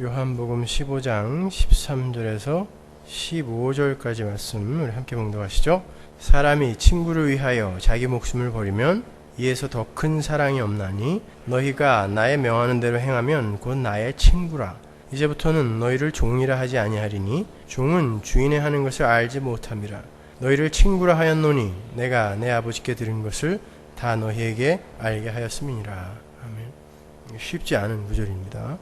요한복음 15장 13절에서 15절까지 말씀 우리 함께 봉독하시죠. 사람이 친구를 위하여 자기 목숨을 버리면 이에서 더 큰 사랑이 없나니 너희가 나의 명하는 대로 행하면 곧 나의 친구라. 이제부터는 너희를 종이라 하지 아니하리니 종은 주인의 하는 것을 알지 못함이라. 너희를 친구라 하였노니 내가 내 아버지께 들은 것을 다 너희에게 알게 하였음이니라. 아멘. 쉽지 않은 구절입니다.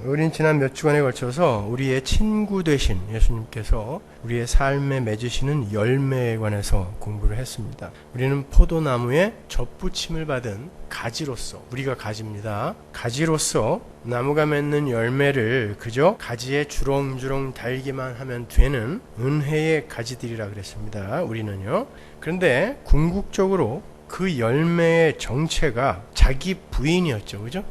우린 지난 몇 주간에 걸쳐서 우리의 친구 되신 예수님께서 우리의 삶에 맺으시는 열매에 관해서 공부를 했습니다. 우리는 포도나무에 접붙임을 받은 가지로서, 우리가 가지입니다. 가지로서 나무가 맺는 열매를 그저 가지에 주렁주렁 달기만 하면 되는 은혜의 가지들이라 그랬습니다. 우리는요. 그런데 궁극적으로 그 열매의 정체가 자기 부인이었죠. 그죠?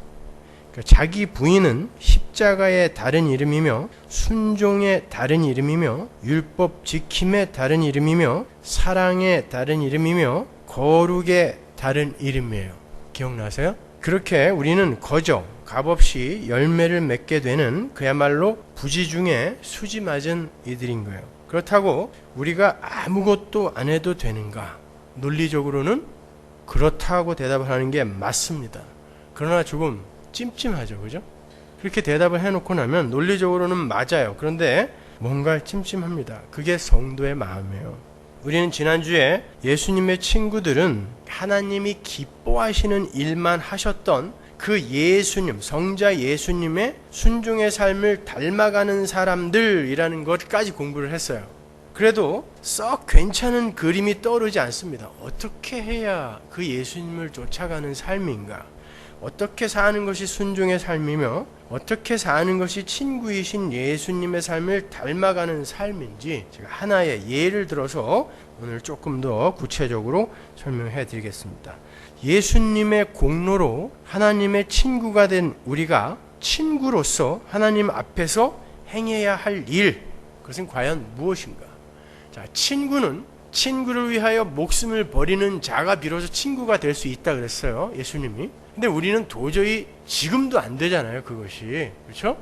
자기 부인은 십자가의 다른 이름이며 순종의 다른 이름이며 율법 지킴의 다른 이름이며 사랑의 다른 이름이며 거룩의 다른 이름이에요. 기억나세요? 그렇게 우리는 거저 값없이 열매를 맺게 되는 그야말로 부지 중에 수지 맞은 이들인 거예요. 그렇다고 우리가 아무것도 안 해도 되는가? 논리적으로는 그렇다고 대답을 하는 게 맞습니다. 그러나 조금 찜찜하죠. 그죠? 그렇게 대답을 해놓고 나면 논리적으로는 맞아요. 그런데 뭔가 찜찜합니다. 그게 성도의 마음이에요. 우리는 지난주에 예수님의 친구들은 하나님이 기뻐하시는 일만 하셨던 그 예수님, 성자 예수님의 순종의 삶을 닮아가는 사람들이라는 것까지 공부를 했어요. 그래도 썩 괜찮은 그림이 떠오르지 않습니다. 어떻게 해야 그 예수님을 쫓아가는 삶인가? 어떻게 사는 것이 순종의 삶이며 어떻게 사는 것이 친구이신 예수님의 삶을 닮아가는 삶인지 제가 하나의 예를 들어서 오늘 조금 더 구체적으로 설명해 드리겠습니다. 예수님의 공로로 하나님의 친구가 된 우리가 친구로서 하나님 앞에서 행해야 할 일, 그것은 과연 무엇인가? 자, 친구를 위하여 목숨을 버리는 자가 비로소 친구가 될 수 있다 그랬어요. 예수님이. 근데 우리는 도저히 지금도 안 되잖아요. 그것이. 그렇죠?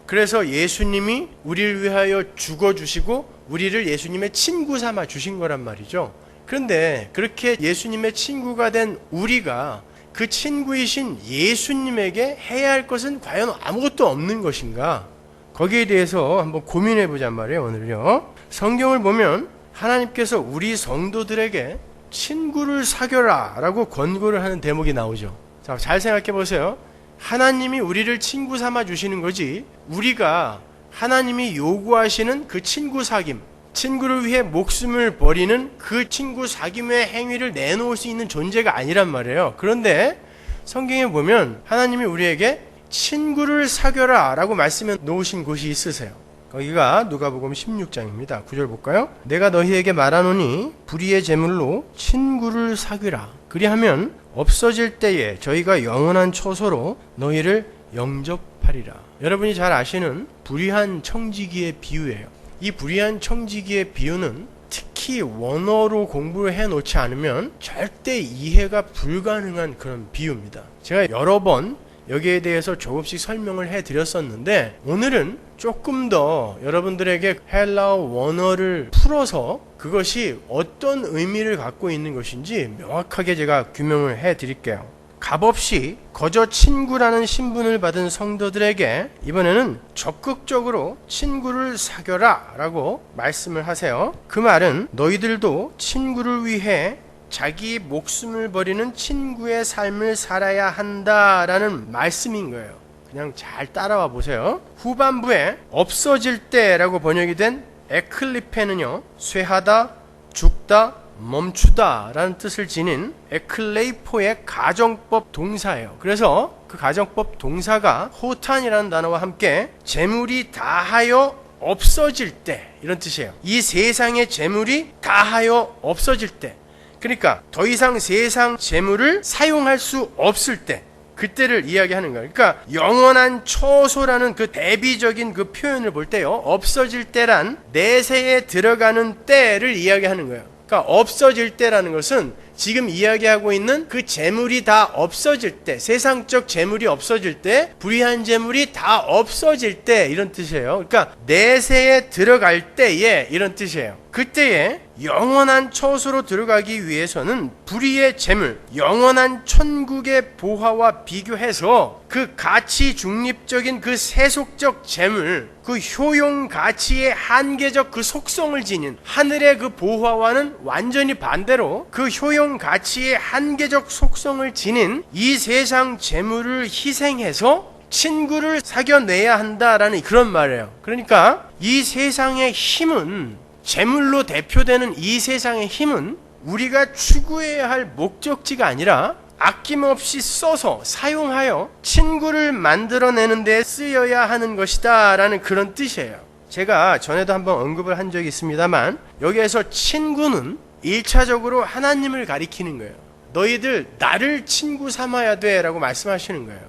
그래서 예수님이 우리를 위하여 죽어주시고 우리를 예수님의 친구 삼아 주신 거란 말이죠. 그런데 그렇게 예수님의 친구가 된 우리가 그 친구이신 예수님에게 해야 할 것은 과연 아무것도 없는 것인가? 거기에 대해서 한번 고민해 보잔 말이에요. 오늘요. 성경을 보면 하나님께서 우리 성도들에게 친구를 사귀어라 라고 권고를 하는 대목이 나오죠. 자, 잘 생각해 보세요. 하나님이 우리를 친구 삼아 주시는 거지 우리가 하나님이 요구하시는 그 친구 사귐, 친구를 위해 목숨을 버리는 그 친구 사귐의 행위를 내놓을 수 있는 존재가 아니란 말이에요. 그런데 성경에 보면 하나님이 우리에게 친구를 사귀어라 라고 말씀해 놓으신 곳이 있으세요. 거기가 누가복음 16장입니다. 9절 볼까요? 내가 너희에게 말하노니 불의의 제물로 친구를 사귀라. 그리하면 없어질 때에 저희가 영원한 처소로 너희를 영접하리라. 여러분이 잘 아시는 불의한 청지기의 비유예요. 이 불의한 청지기의 비유는 특히 원어로 공부를 해놓지 않으면 절대 이해가 불가능한 그런 비유입니다. 제가 여러 번 여기에 대해서 조금씩 설명을 해드렸었는데 오늘은 조금 더 여러분들에게 헬라어 원어를 풀어서 그것이 어떤 의미를 갖고 있는 것인지 명확하게 제가 규명을 해드릴게요. 값없이 거저 친구라는 신분을 받은 성도들에게 이번에는 적극적으로 친구를 사귀어라 라고 말씀을 하세요. 그 말은 너희들도 친구를 위해 자기 목숨을 버리는 친구의 삶을 살아야 한다라는 말씀인 거예요. 그냥 잘 따라와 보세요. 후반부에 없어질 때라고 번역이 된 에클리페는요, 쇠하다, 죽다, 멈추다 라는 뜻을 지닌 에클레이포의 가정법 동사예요. 그래서 그 가정법 동사가 호탄이라는 단어와 함께 재물이 다하여 없어질 때 이런 뜻이에요. 이 세상의 재물이 다하여 없어질 때, 그러니까 더 이상 세상 재물을 사용할 수 없을 때, 그때를 이야기하는 거예요. 그러니까 영원한 처소라는 그 대비적인 그 표현을 볼 때요, 없어질 때란 내세에 들어가는 때를 이야기하는 거예요. 그러니까 없어질 때라는 것은 지금 이야기하고 있는 그 재물이 다 없어질 때, 세상적 재물이 없어질 때, 불의한 재물이 다 없어질 때 이런 뜻이에요. 그러니까 내세에 들어갈 때에 이런 뜻이에요. 그때에 영원한 처소로 들어가기 위해서는 불의의 재물, 영원한 천국의 보화와 비교해서 그 가치 중립적인 그 세속적 재물, 그 효용 가치의 한계적 그 속성을 지닌 하늘의 그 보화와는 완전히 반대로 그 효용 가치의 한계적 속성을 지닌 이 세상 재물을 희생해서 친구를 사귀어내야 한다라는 그런 말이에요. 그러니까 이 세상의 힘은, 재물로 대표되는 이 세상의 힘은 우리가 추구해야 할 목적지가 아니라 아낌없이 써서 사용하여 친구를 만들어내는 데 쓰여야 하는 것이다 라는 그런 뜻이에요. 제가 전에도 한번 언급을 한 적이 있습니다만, 여기에서 친구는 1차적으로 하나님을 가리키는 거예요. 너희들 나를 친구 삼아야 돼 라고 말씀하시는 거예요.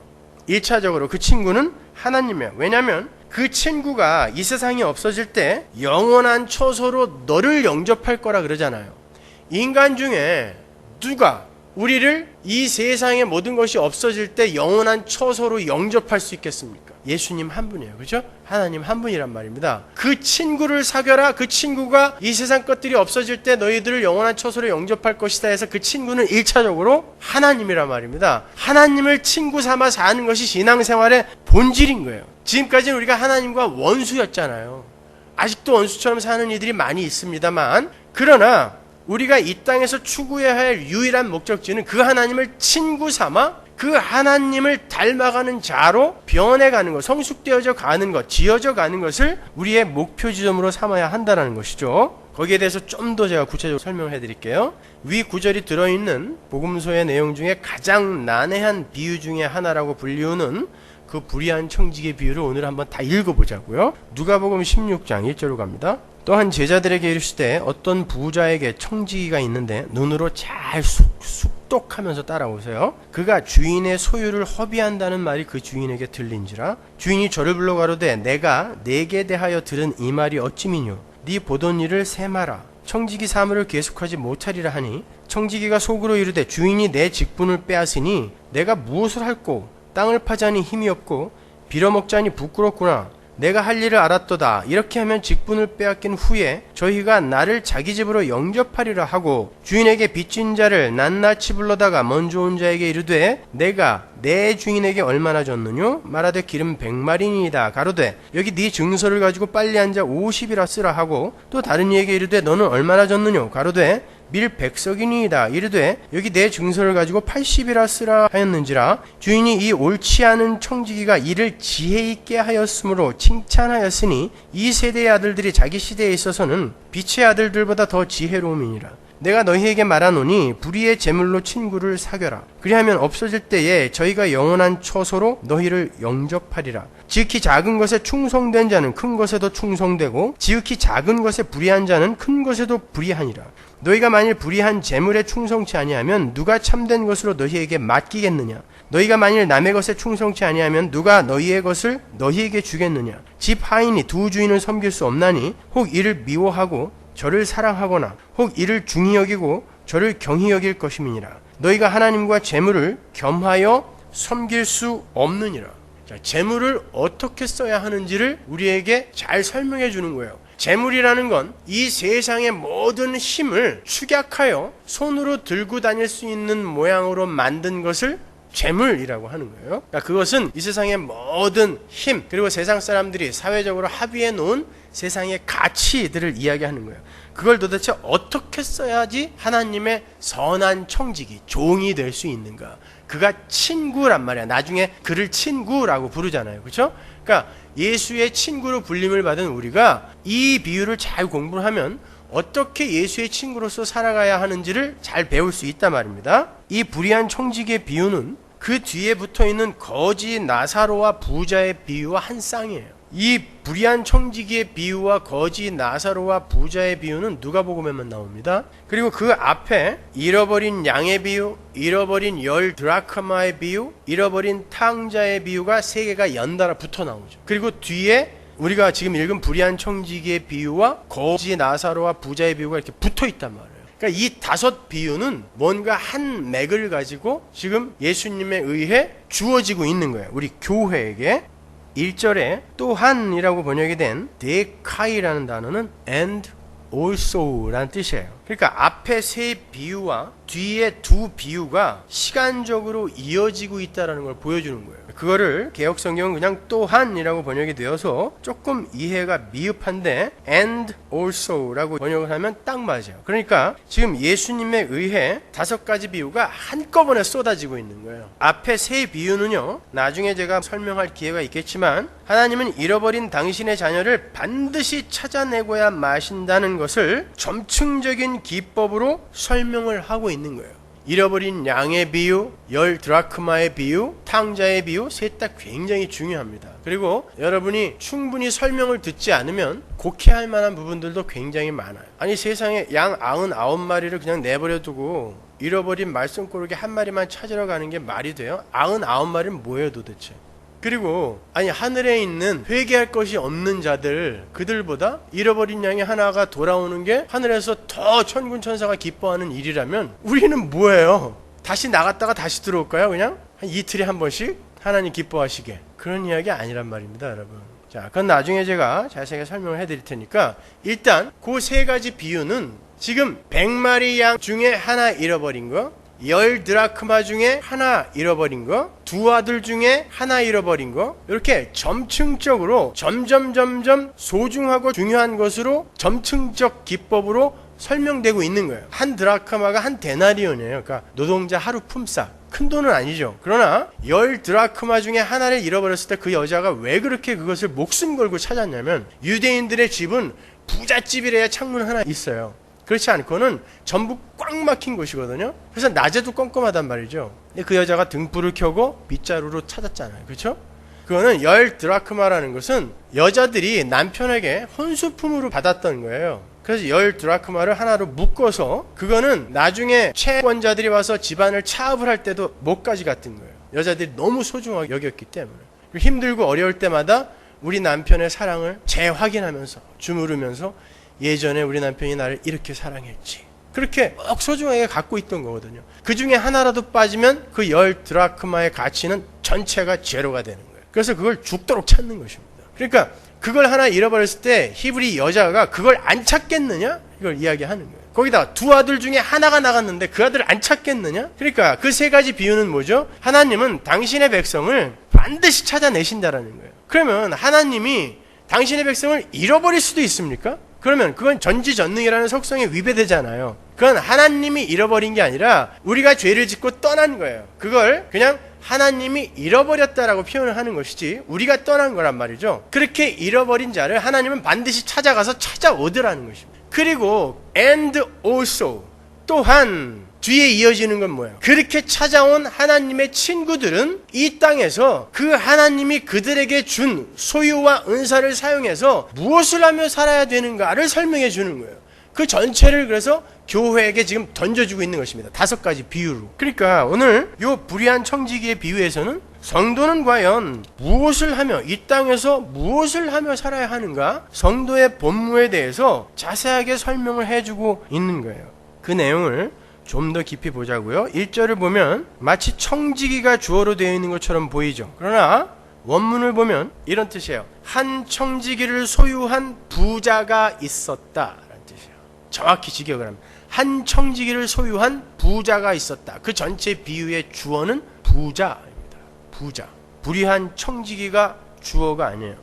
1차적으로 그 친구는 하나님이에요. 왜냐하면 그 친구가 이 세상이 없어질 때 영원한 처소로 너를 영접할 거라 그러잖아요. 인간 중에 누가 우리를 이 세상의 모든 것이 없어질 때 영원한 처소로 영접할 수 있겠습니까? 예수님 한 분이에요. 그렇죠? 하나님 한 분이란 말입니다. 그 친구를 사귀어라. 그 친구가 이 세상 것들이 없어질 때 너희들을 영원한 처소로 영접할 것이다 해서 그 친구는 1차적으로 하나님이란 말입니다. 하나님을 친구 삼아 사는 것이 신앙생활의 본질인 거예요. 지금까지는 우리가 하나님과 원수였잖아요. 아직도 원수처럼 사는 이들이 많이 있습니다만, 그러나 우리가 이 땅에서 추구해야 할 유일한 목적지는 그 하나님을 친구 삼아 그 하나님을 닮아가는 자로 변해가는 것, 성숙되어져 가는 것, 지어져 가는 것을 우리의 목표 지점으로 삼아야 한다는 것이죠. 거기에 대해서 좀 더 제가 구체적으로 설명을 해드릴게요. 위 구절이 들어있는 복음서의 내용 중에 가장 난해한 비유 중에 하나라고 불리우는 그 불의한 청지기의 비유를 오늘 한번 다 읽어보자고요. 누가복음 16장 1절로 갑니다. 또한 제자들에게 이르시되 어떤 부자에게 청지기가 있는데 눈으로 잘 쑥독하면서 따라오세요. 그가 주인의 소유를 허비한다는 말이 그 주인에게 들린지라. 주인이 저를 불러 가로되 내가 네게 대하여 들은 이 말이 어찌미뇨. 네 보던 일을 세마라. 청지기 사물을 계속하지 못하리라 하니, 청지기가 속으로 이르되 주인이 내 직분을 빼앗으니 내가 무엇을 할꼬. 땅을 파자니 힘이 없고 빌어먹자니 부끄럽구나. 내가 할 일을 알았도다. 이렇게 하면 직분을 빼앗긴 후에 저희가 나를 자기 집으로 영접하리라 하고, 주인에게 빚진 자를 낱낱이 불러다가 먼저 온 자에게 이르되 내가 내 주인에게 얼마나 줬느뇨? 말하되 기름 100마리니이다. 가로되 여기 네 증서를 가지고 빨리 앉아 50이라 쓰라 하고, 또 다른 이에게 이르되 너는 얼마나 줬느뇨? 가로되 밀 100석이니이다. 이르되 여기 내 증서를 가지고 80이라 쓰라 하였는지라. 주인이 이 옳지 않은 청지기가 이를 지혜 있게 하였으므로 칭찬하였으니, 이 세대의 아들들이 자기 시대에 있어서는 빛의 아들들보다 더 지혜로움이니라. 내가 너희에게 말하노니 불의의 제물로 친구를 사겨라. 그리하면 없어질 때에 저희가 영원한 처소로 너희를 영접하리라. 지극히 작은 것에 충성된 자는 큰 것에도 충성되고, 지극히 작은 것에 불의한 자는 큰 것에도 불의하니라. 너희가 만일 불의한 재물에 충성치 아니하면 누가 참된 것으로 너희에게 맡기겠느냐? 너희가 만일 남의 것에 충성치 아니하면 누가 너희의 것을 너희에게 주겠느냐? 집 하인이 두 주인을 섬길 수 없나니 혹 이를 미워하고 저를 사랑하거나 혹 이를 중히 여기고 저를 경히 여길 것임이니라. 너희가 하나님과 재물을 겸하여 섬길 수 없느니라. 자, 재물을 어떻게 써야 하는지를 우리에게 잘 설명해 주는 거예요. 재물이라는 건 이 세상의 모든 힘을 축약하여 손으로 들고 다닐 수 있는 모양으로 만든 것을 재물이라고 하는 거예요. 그러니까 그것은 이 세상의 모든 힘, 그리고 세상 사람들이 사회적으로 합의해 놓은 세상의 가치들을 이야기하는 거예요. 그걸 도대체 어떻게 써야지 하나님의 선한 청지기, 종이 될 수 있는가? 그가 친구란 말이야. 나중에 그를 친구라고 부르잖아요. 그렇죠? 그러니까 예수의 친구로 불림을 받은 우리가 이 비유를 잘 공부를 하면 어떻게 예수의 친구로서 살아가야 하는지를 잘 배울 수 있단 말입니다. 이 불의한 청지기의 비유는 그 뒤에 붙어있는 거지 나사로와 부자의 비유와 한 쌍이에요. 이 불의한 청지기의 비유와 거지 나사로와 부자의 비유는 누가복음에만 나옵니다. 그리고 그 앞에 잃어버린 양의 비유, 잃어버린 10 드라크마의 비유, 잃어버린 탕자의 비유가 세 개가 연달아 붙어 나오죠. 그리고 뒤에 우리가 지금 읽은 불의한 청지기의 비유와 거지 나사로와 부자의 비유가 이렇게 붙어 있단 말이에요. 그러니까 이 5 비유는 뭔가 한 맥을 가지고 지금 예수님에 의해 주어지고 있는 거예요. 우리 교회에게. 1절에 또한이라고 번역이 된 데카이라는 단어는 and also라는 뜻이에요. 그러니까 앞에 3 비유와 뒤에 2 비유가 시간적으로 이어지고 있다는 걸 보여주는 거예요. 그거를 개역성경은 그냥 또한이라고 번역이 되어서 조금 이해가 미흡한데 and also라고 번역을 하면 딱 맞아요. 그러니까 지금 예수님에 의해 5가지 비유가 한꺼번에 쏟아지고 있는 거예요. 앞에 3 비유는요, 나중에 제가 설명할 기회가 있겠지만 하나님은 잃어버린 당신의 자녀를 반드시 찾아내고야 마신다는 것을 점층적인 기법으로 설명을 하고 있는 거예요. 잃어버린 양의 비유, 10 드라크마의 비유, 탕자의 비유, 셋 다 굉장히 중요합니다. 그리고 여러분이 충분히 설명을 듣지 않으면 곡해할 만한 부분들도 굉장히 많아요. 아니, 세상에 양 99마리를 그냥 내버려두고 잃어버린 말썽꾸러기 1마리만 찾으러 가는 게 말이 돼요? 99마리는 뭐예요 도대체? 그리고 아니, 하늘에 있는 회개할 것이 없는 자들, 그들보다 잃어버린 양이 하나가 돌아오는 게 하늘에서 더 천군천사가 기뻐하는 일이라면 우리는 뭐예요? 다시 나갔다가 다시 들어올까요? 그냥 한 이틀에 한 번씩 하나님 기뻐하시게. 그런 이야기 아니란 말입니다, 여러분. 자, 그건 나중에 제가 자세하게 설명을 해드릴 테니까 일단 그 3가지 비유는 지금 100마리 양 중에 하나 잃어버린 거, 10 드라크마 중에 하나 잃어버린 거, 2 아들 중에 하나 잃어버린 거, 이렇게 점층적으로 점점 소중하고 중요한 것으로 점층적 기법으로 설명되고 있는 거예요. 한 드라크마가 한 데나리온이에요. 그러니까 노동자 하루 품삯. 큰 돈은 아니죠. 그러나 10 드라크마 중에 하나를 잃어버렸을 때 그 여자가 왜 그렇게 그것을 목숨 걸고 찾았냐면, 유대인들의 집은 부잣집이래야 창문 하나 있어요. 그렇지 않고는 전부 꽉 막힌 곳이거든요. 그래서 낮에도 껌껌하단 말이죠. 근데 그 여자가 등불을 켜고 빗자루로 찾았잖아요. 그렇죠? 그거는 10 드라크마라는 것은 여자들이 남편에게 혼수품으로 받았던 거예요. 그래서 10 드라크마를 하나로 묶어서, 그거는 나중에 채권자들이 와서 집안을 차압을 할 때도 못까지 갔던 거예요. 여자들이 너무 소중하게 여겼기 때문에. 힘들고 어려울 때마다 우리 남편의 사랑을 재확인하면서 주무르면서, 예전에 우리 남편이 나를 이렇게 사랑했지, 그렇게 꼭 소중하게 갖고 있던 거거든요. 그 중에 하나라도 빠지면 그 10 드라크마의 가치는 전체가 제로가 되는 거예요. 그래서 그걸 죽도록 찾는 것입니다. 그러니까 그걸 하나 잃어버렸을 때 히브리 여자가 그걸 안 찾겠느냐, 이걸 이야기하는 거예요. 거기다 2 아들 중에 하나가 나갔는데 그 아들을 안 찾겠느냐. 그러니까 그 3가지 비유는 뭐죠? 하나님은 당신의 백성을 반드시 찾아내신다라는 거예요. 그러면 하나님이 당신의 백성을 잃어버릴 수도 있습니까? 그러면 그건 전지전능이라는 속성에 위배되잖아요. 그건 하나님이 잃어버린 게 아니라 우리가 죄를 짓고 떠난 거예요. 그걸 그냥 하나님이 잃어버렸다라고 표현을 하는 것이지 우리가 떠난 거란 말이죠. 그렇게 잃어버린 자를 하나님은 반드시 찾아가서 찾아오더라는 것입니다. 그리고 and also, 또한 뒤에 이어지는 건 뭐예요? 그렇게 찾아온 하나님의 친구들은 이 땅에서 그 하나님이 그들에게 준 소유와 은사를 사용해서 무엇을 하며 살아야 되는가를 설명해 주는 거예요. 그 전체를 그래서 교회에게 지금 던져주고 있는 것입니다. 5가지 비유로. 그러니까 오늘 이 불의한 청지기의 비유에서는 성도는 과연 무엇을 하며, 이 땅에서 무엇을 하며 살아야 하는가, 성도의 본무에 대해서 자세하게 설명을 해주고 있는 거예요. 그 내용을 좀 더 깊이 보자고요. 1절을 보면 마치 청지기가 주어로 되어 있는 것처럼 보이죠. 그러나 원문을 보면 이런 뜻이에요. 한 청지기를 소유한 부자가 있었다 라는 뜻이에요. 정확히 직역을 하면 한 청지기를 소유한 부자가 있었다. 그 전체 비유의 주어는 부자입니다. 부자. 불의한 청지기가 주어가 아니에요.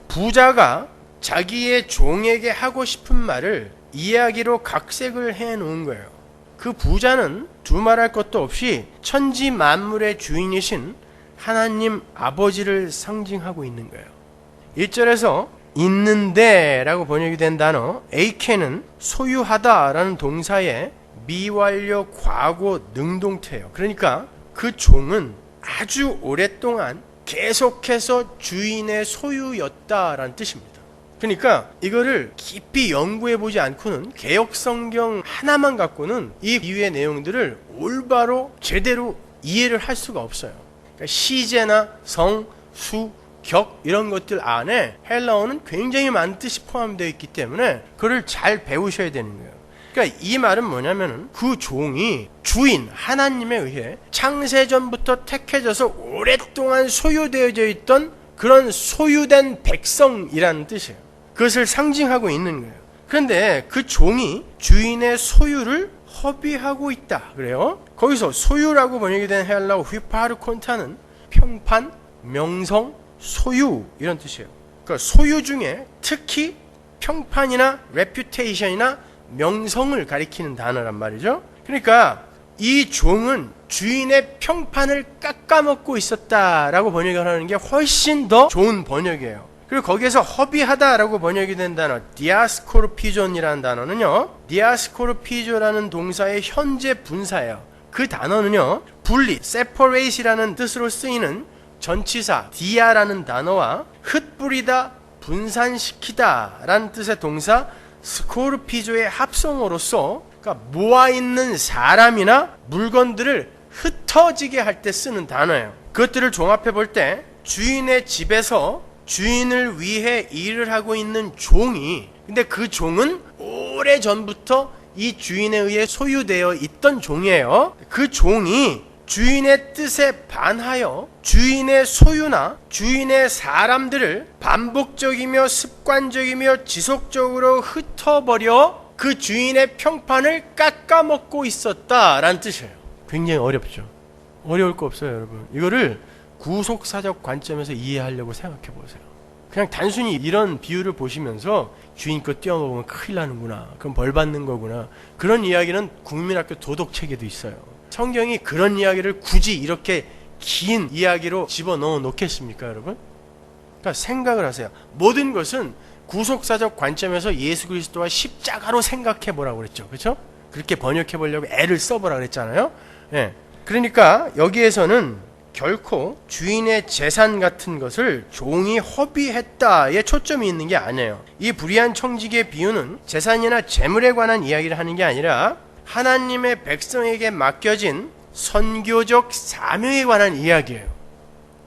부자가 자기의 종에게 하고 싶은 말을 이야기로 각색을 해놓은 거예요. 그 부자는 두말할 것도 없이 천지 만물의 주인이신 하나님 아버지를 상징하고 있는 거예요. 1절에서 있는데 라고 번역이 된 단어 에이케는 소유하다 라는 동사의 미완료 과거 능동태예요. 그러니까 그 종은 아주 오랫동안 계속해서 주인의 소유였다라는 뜻입니다. 그러니까 이거를 깊이 연구해보지 않고는, 개역성경 하나만 갖고는 이 비유의 내용들을 올바로 제대로 이해를 할 수가 없어요. 그러니까 시제나 성, 수, 격 이런 것들 안에 헬라어는 굉장히 많은 뜻이 포함되어 있기 때문에 그걸 잘 배우셔야 되는 거예요. 그러니까 이 말은 뭐냐면은 그 종이 주인 하나님에 의해 창세전부터 택해져서 오랫동안 소유되어져 있던 그런 소유된 백성이라는 뜻이에요. 그것을 상징하고 있는 거예요. 그런데 그 종이 주인의 소유를 허비하고 있다 그래요. 거기서 소유라고 번역이 된 헬라어 휘파르콘타는 평판, 명성, 소유 이런 뜻이에요. 그러니까 소유 중에 특히 평판이나 reputation이나 명성을 가리키는 단어란 말이죠. 그러니까 이 종은 주인의 평판을 깎아먹고 있었다라고 번역을 하는 게 훨씬 더 좋은 번역이에요. 그리고 거기에서 허비하다라고 번역이 된 단어 디아스코르피존이라는 단어는요, 디아스코르피조라는 동사의 현재 분사예요. 그 단어는요, 분리, separate이라는 뜻으로 쓰이는 전치사 디아라는 단어와 흩뿌리다, 분산시키다 라는 뜻의 동사 스코르피조의 합성어로서, 그러니까 모아있는 사람이나 물건들을 흩어지게 할 때 쓰는 단어예요. 그것들을 종합해 볼 때 주인의 집에서 주인을 위해 일을 하고 있는 종이, 근데 그 종은 오래전부터 이 주인에 의해 소유되어 있던 종이에요. 그 종이 주인의 뜻에 반하여 주인의 소유나 주인의 사람들을 반복적이며 습관적이며 지속적으로 흩어버려 그 주인의 평판을 깎아먹고 있었다라는 뜻이에요. 굉장히 어렵죠. 어려울 거 없어요, 여러분. 이거를 구속사적 관점에서 이해하려고 생각해 보세요. 그냥 단순히 이런 비유를 보시면서 주인 거 떼어먹으면 큰일 나는구나, 그럼 벌 받는 거구나, 그런 이야기는 국민학교 도덕책에도 있어요. 성경이 그런 이야기를 굳이 이렇게 긴 이야기로 집어넣어 놓겠습니까, 여러분? 그러니까 생각을 하세요. 모든 것은 구속사적 관점에서 예수 그리스도와 십자가로 생각해 보라고 그랬죠. 그렇죠? 그렇게 번역해 보려고 애를 써보라 그랬잖아요. 예. 그러니까 여기에서는 결코 주인의 재산 같은 것을 종이 허비했다에 초점이 있는 게 아니에요. 이 불의한 청지기의 비유는 재산이나 재물에 관한 이야기를 하는 게 아니라 하나님의 백성에게 맡겨진 선교적 사명에 관한 이야기예요.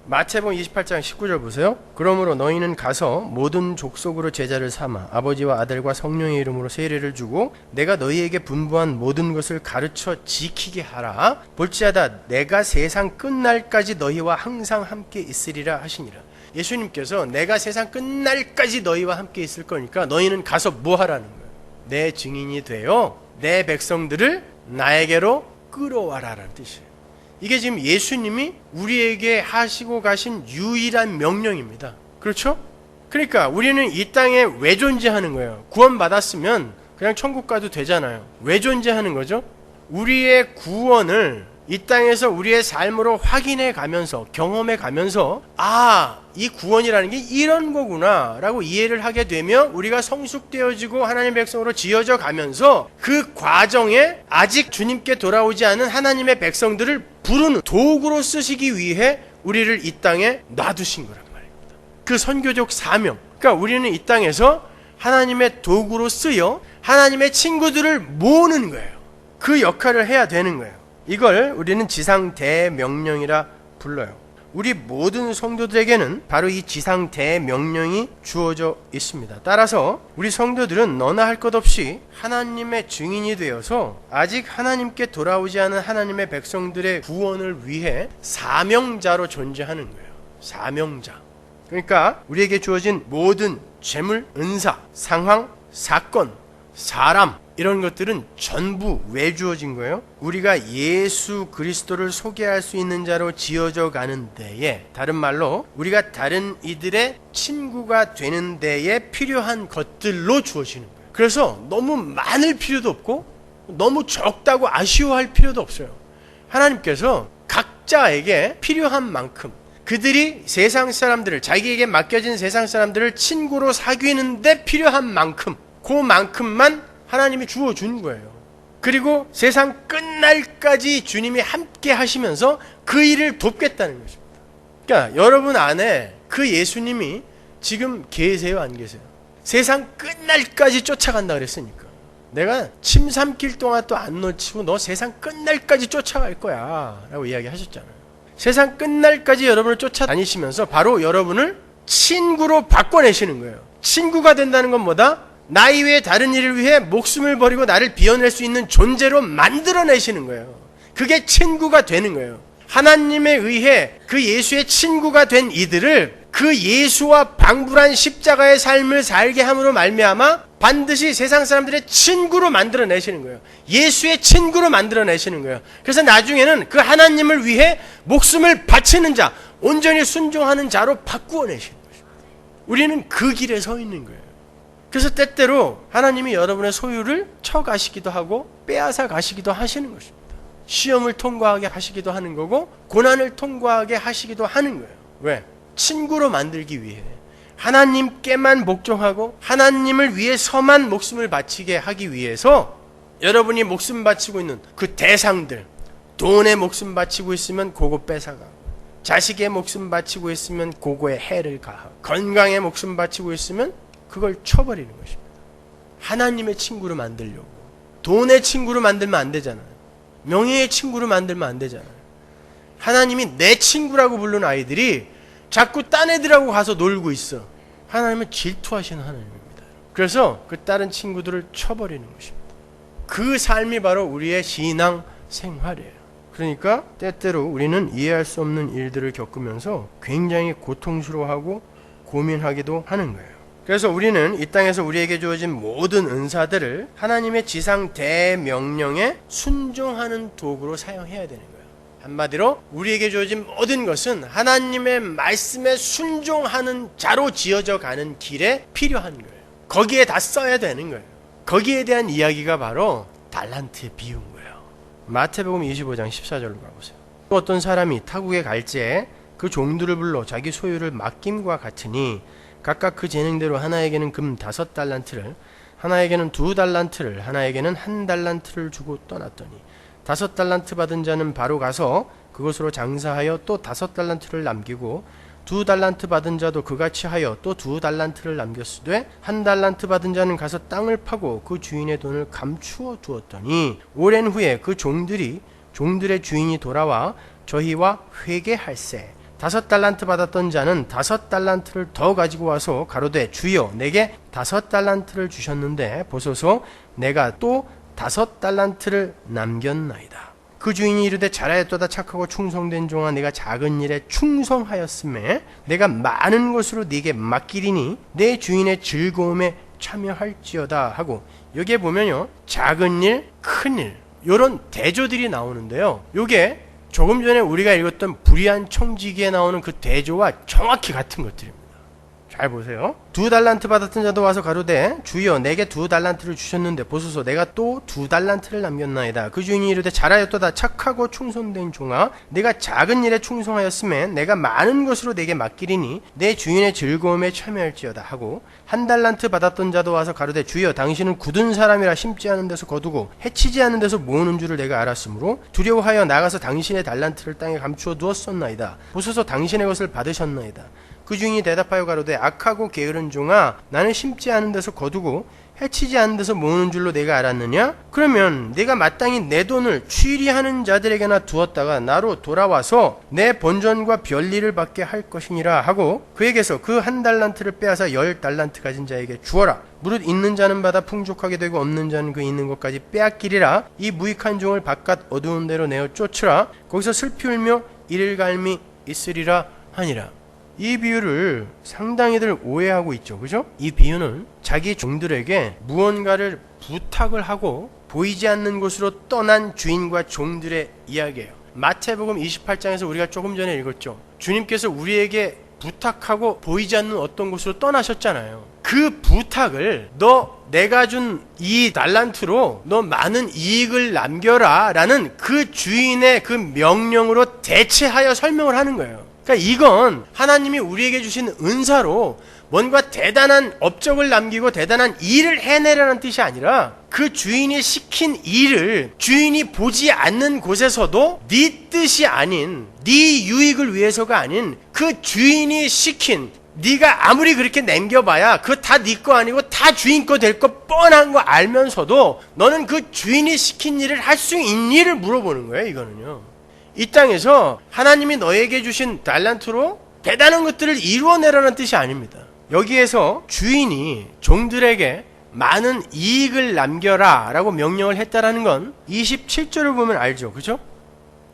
마태복음 28장 19절 보세요. 그러므로 너희는 가서 모든 족속으로 제자를 삼아 아버지와 아들과 성령의 이름으로 세례를 주고 내가 너희에게 분부한 모든 것을 가르쳐 지키게 하라. 볼지어다 내가 세상 끝날까지 너희와 항상 함께 있으리라 하시니라. 예수님께서 내가 세상 끝날까지 너희와 함께 있을 거니까 너희는 가서 뭐 하라는 거예요? 내 증인이 되어 내 백성들을 나에게로 끌어와라라는 뜻이에요. 이게 지금 예수님이 우리에게 하시고 가신 유일한 명령입니다. 그렇죠? 그러니까 우리는 이 땅에 왜 존재하는 거예요? 구원받았으면 그냥 천국 가도 되잖아요. 왜 존재하는 거죠? 우리의 구원을 이 땅에서 우리의 삶으로 확인해 가면서, 경험해 가면서, 아, 이 구원이라는 게 이런 거구나 라고 이해를 하게 되며 우리가 성숙되어지고 하나님의 백성으로 지어져 가면서 그 과정에 아직 주님께 돌아오지 않은 하나님의 백성들을 부르는 도구로 쓰시기 위해 우리를 이 땅에 놔두신 거란 말입니다. 그 선교적 사명. 그러니까 우리는 이 땅에서 하나님의 도구로 쓰여 하나님의 친구들을 모으는 거예요. 그 역할을 해야 되는 거예요. 이걸 우리는 지상 대명령이라 불러요. 우리 모든 성도들에게는 바로 이 지상 대명령이 주어져 있습니다. 따라서 우리 성도들은 너나 할 것 없이 하나님의 증인이 되어서 아직 하나님께 돌아오지 않은 하나님의 백성들의 구원을 위해 사명자로 존재하는 거예요. 사명자. 그러니까 우리에게 주어진 모든 재물, 은사, 상황, 사건, 사람, 이런 것들은 전부 왜 주어진 거예요? 우리가 예수 그리스도를 소개할 수 있는 자로 지어져 가는 데에, 다른 말로 우리가 다른 이들의 친구가 되는 데에 필요한 것들로 주어지는 거예요. 그래서 너무 많을 필요도 없고 너무 적다고 아쉬워할 필요도 없어요. 하나님께서 각자에게 필요한 만큼 그들이 세상 사람들을, 자기에게 맡겨진 세상 사람들을 친구로 사귀는데 필요한 만큼, 그만큼만 하나님이 주어준 거예요. 그리고 세상 끝날까지 주님이 함께 하시면서 그 일을 돕겠다는 것입니다. 그러니까 여러분 안에 그 예수님이 지금 계세요, 안 계세요? 세상 끝날까지 쫓아간다 그랬으니까. 내가 침 삼킬 동안 또 안 놓치고 너 세상 끝날까지 쫓아갈 거야 라고 이야기하셨잖아요. 세상 끝날까지 여러분을 쫓아다니시면서 바로 여러분을 친구로 바꿔내시는 거예요. 친구가 된다는 건 뭐다? 나 이외에 다른 일을 위해 목숨을 버리고 나를 비워낼 수 있는 존재로 만들어내시는 거예요. 그게 친구가 되는 거예요. 하나님에 의해 그 예수의 친구가 된 이들을 그 예수와 방불한 십자가의 삶을 살게 함으로 말미암아 반드시 세상 사람들의 친구로 만들어내시는 거예요. 예수의 친구로 만들어내시는 거예요. 그래서 나중에는 그 하나님을 위해 목숨을 바치는 자, 온전히 순종하는 자로 바꾸어내시는 것입니다. 우리는 그 길에 서 있는 거예요. 그래서 때때로 하나님이 여러분의 소유를 쳐가시기도 하고 빼앗아 가시기도 하시는 것입니다. 시험을 통과하게 하시기도 하는 거고 고난을 통과하게 하시기도 하는 거예요. 왜? 친구로 만들기 위해, 하나님께만 복종하고 하나님을 위해서만 목숨을 바치게 하기 위해서 여러분이 목숨 바치고 있는 그 대상들, 돈에 목숨 바치고 있으면 그거 뺏어가고, 자식의 목숨 바치고 있으면 그거에 해를 가하고, 건강에 목숨 바치고 있으면 그걸 쳐버리는 것입니다. 하나님의 친구로 만들려고. 돈의 친구로 만들면 안 되잖아요. 명예의 친구로 만들면 안 되잖아요. 하나님이 내 친구라고 부르는 아이들이 자꾸 딴 애들하고 가서 놀고 있어. 하나님은 질투하시는 하나님입니다. 그래서 그 다른 친구들을 쳐버리는 것입니다. 그 삶이 바로 우리의 신앙 생활이에요. 그러니까 때때로 우리는 이해할 수 없는 일들을 겪으면서 굉장히 고통스러워하고 고민하기도 하는 거예요. 그래서 우리는 이 땅에서 우리에게 주어진 모든 은사들을 하나님의 지상 대명령에 순종하는 도구로 사용해야 되는 거예요. 한마디로 우리에게 주어진 모든 것은 하나님의 말씀에 순종하는 자로 지어져 가는 길에 필요한 거예요. 거기에 다 써야 되는 거예요. 거기에 대한 이야기가 바로 달란트의 비유인 거예요. 마태복음 25장 14절로 가보세요. 어떤 사람이 타국에 갈지에 그 종들을 불러 자기 소유를 맡김과 같으니 각각 그 재능대로 하나에게는 금 5달란트를, 하나에게는 2달란트를, 하나에게는 1달란트를 주고 떠났더니 5달란트 받은 자는 바로 가서 그것으로 장사하여 또 5달란트를 남기고 2달란트 받은 자도 그같이 하여 또 2달란트를 남겼으되 1달란트 받은 자는 가서 땅을 파고 그 주인의 돈을 감추어 두었더니 오랜 후에 그 종들의 주인이 돌아와 저희와 회개할세 5달란트 받았던 자는 5달란트를 더 가지고 와서 가로되 주여 내게 5달란트를 주셨는데 보소서 내가 또 5달란트를 남겼나이다. 그 주인이 이르되 잘하였도다 착하고 충성된 종아 내가 작은 일에 충성하였음에 내가 많은 것으로 네게 맡기리니 내 주인의 즐거움에 참여할지어다 하고, 여기에 보면요 작은 일, 큰 일 이런 대조들이 나오는데요, 요게 조금 전에 우리가 읽었던 불의한 청지기에 나오는 그 대조와 정확히 같은 것들입니다. 잘 보세요. 2달란트 받았던 자도 와서 가로되 주여 내게 2달란트를 주셨는데 보소서 내가 또 2달란트를 남겼나이다. 그 주인이 이르되 잘하였도다 착하고 충성된 종아 내가 작은 일에 충성하였음에 내가 많은 것으로 내게 맡기리니 내 주인의 즐거움에 참여할지어다 하고, 1달란트 받았던 자도 와서 가로되 주여 당신은 굳은 사람이라 심지 않은 데서 거두고 해치지 않은 데서 모으는 줄을 내가 알았으므로 두려워하여 나가서 당신의 달란트를 땅에 감추어 두었었나이다. 보소서 당신의 것을 받으셨나이다. 그 주인이 대답하여 가로되 악하고 게으른 종아 나는 심지 않은 데서 거두고 해치지 않은 데서 모으는 줄로 내가 알았느냐? 그러면 내가 마땅히 내 돈을 취리하는 자들에게나 두었다가 나로 돌아와서 내 본전과 별일을 받게 할 것이니라 하고, 그에게서 그 1달란트를 빼앗아 10달란트 가진 자에게 주어라. 무릇 있는 자는 받아 풍족하게 되고 없는 자는 그 있는 것까지 빼앗기리라. 이 무익한 종을 바깥 어두운 데로 내어 쫓으라. 거기서 슬피 울며 이를 갈미 있으리라 하니라. 이 비유를 상당히들 오해하고 있죠. 그죠? 이 비유는 자기 종들에게 무언가를 부탁을 하고 보이지 않는 곳으로 떠난 주인과 종들의 이야기예요. 마태복음 28장에서 우리가 조금 전에 읽었죠. 주님께서 우리에게 부탁하고 보이지 않는 어떤 곳으로 떠나셨잖아요. 그 부탁을 내가 준 이 달란트로 너 많은 이익을 남겨라 라는 그 주인의 그 명령으로 대체하여 설명을 하는 거예요. 그러니까 이건 하나님이 우리에게 주신 은사로 뭔가 대단한 업적을 남기고 대단한 일을 해내라는 뜻이 아니라 그 주인이 시킨 일을 주인이 보지 않는 곳에서도 네 뜻이 아닌, 네 유익을 위해서가 아닌 그 주인이 시킨, 네가 아무리 그렇게 남겨봐야 그거 다 네 거 아니고 다 주인 거 될 거 뻔한 거 알면서도 너는 그 주인이 시킨 일을 할 수 있니를 물어보는 거예요. 이거는요, 이 땅에서 하나님이 너에게 주신 달란트로 대단한 것들을 이루어내라는 뜻이 아닙니다. 여기에서 주인이 종들에게 많은 이익을 남겨라 라고 명령을 했다라는 건 27절을 보면 알죠. 그죠?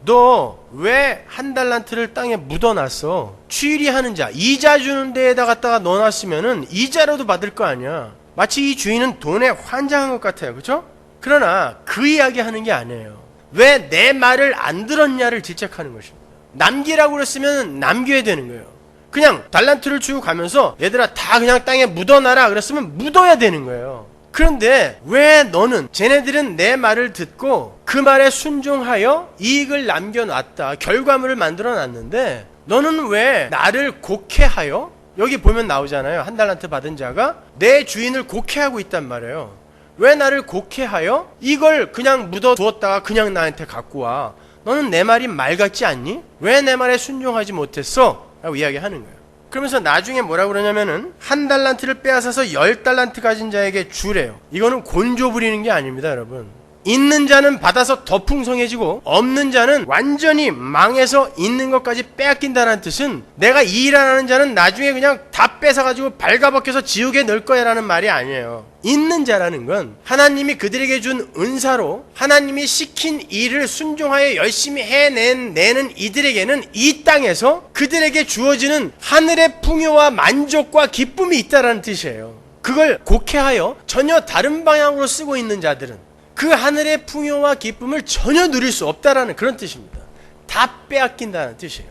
너 왜 한 달란트를 땅에 묻어놨어? 취리하는 자, 이자 주는 데에다 갖다가 넣어놨으면은 이자로도 받을 거 아니야. 마치 이 주인은 돈에 환장한 것 같아요. 그죠? 그러나 그 이야기 하는 게 아니에요. 왜 내 말을 안 들었냐를 질책하는 것입니다. 남기라고 그랬으면 남겨야 되는 거예요. 그냥 달란트를 주고 가면서 얘들아 다 그냥 땅에 묻어놔라 그랬으면 묻어야 되는 거예요. 그런데 왜 너는 쟤네들은 내 말을 듣고 그 말에 순종하여 이익을 남겨놨다. 결과물을 만들어 놨는데 너는 왜 나를 곡해하여, 여기 보면 나오잖아요. 한 달란트 받은 자가 내 주인을 곡해하고 있단 말이에요. 왜 나를 곡해하여 이걸 그냥 묻어두었다가 그냥 나한테 갖고 와. 너는 내 말이 말 같지 않니? 왜 내 말에 순종하지 못했어? 라고 이야기하는 거예요. 그러면서 나중에 뭐라고 그러냐면은 한 달란트를 빼앗아서 10달란트 가진 자에게 주래요. 이거는 곤조 부리는 게 아닙니다, 여러분. 있는 자는 받아서 더 풍성해지고 없는 자는 완전히 망해서 있는 것까지 빼앗긴다는 뜻은 내가 이 일 안 하는 자는 나중에 그냥 다 뺏어가지고 발가벗겨서 지옥에 넣을 거야 라는 말이 아니에요. 있는 자라는 건 하나님이 그들에게 준 은사로 하나님이 시킨 일을 순종하여 열심히 해내는 이들에게는 이 땅에서 그들에게 주어지는 하늘의 풍요와 만족과 기쁨이 있다라는 뜻이에요. 그걸 곡해하여 전혀 다른 방향으로 쓰고 있는 자들은 그 하늘의 풍요와 기쁨을 전혀 누릴 수 없다라는 그런 뜻입니다. 다 빼앗긴다는 뜻이에요.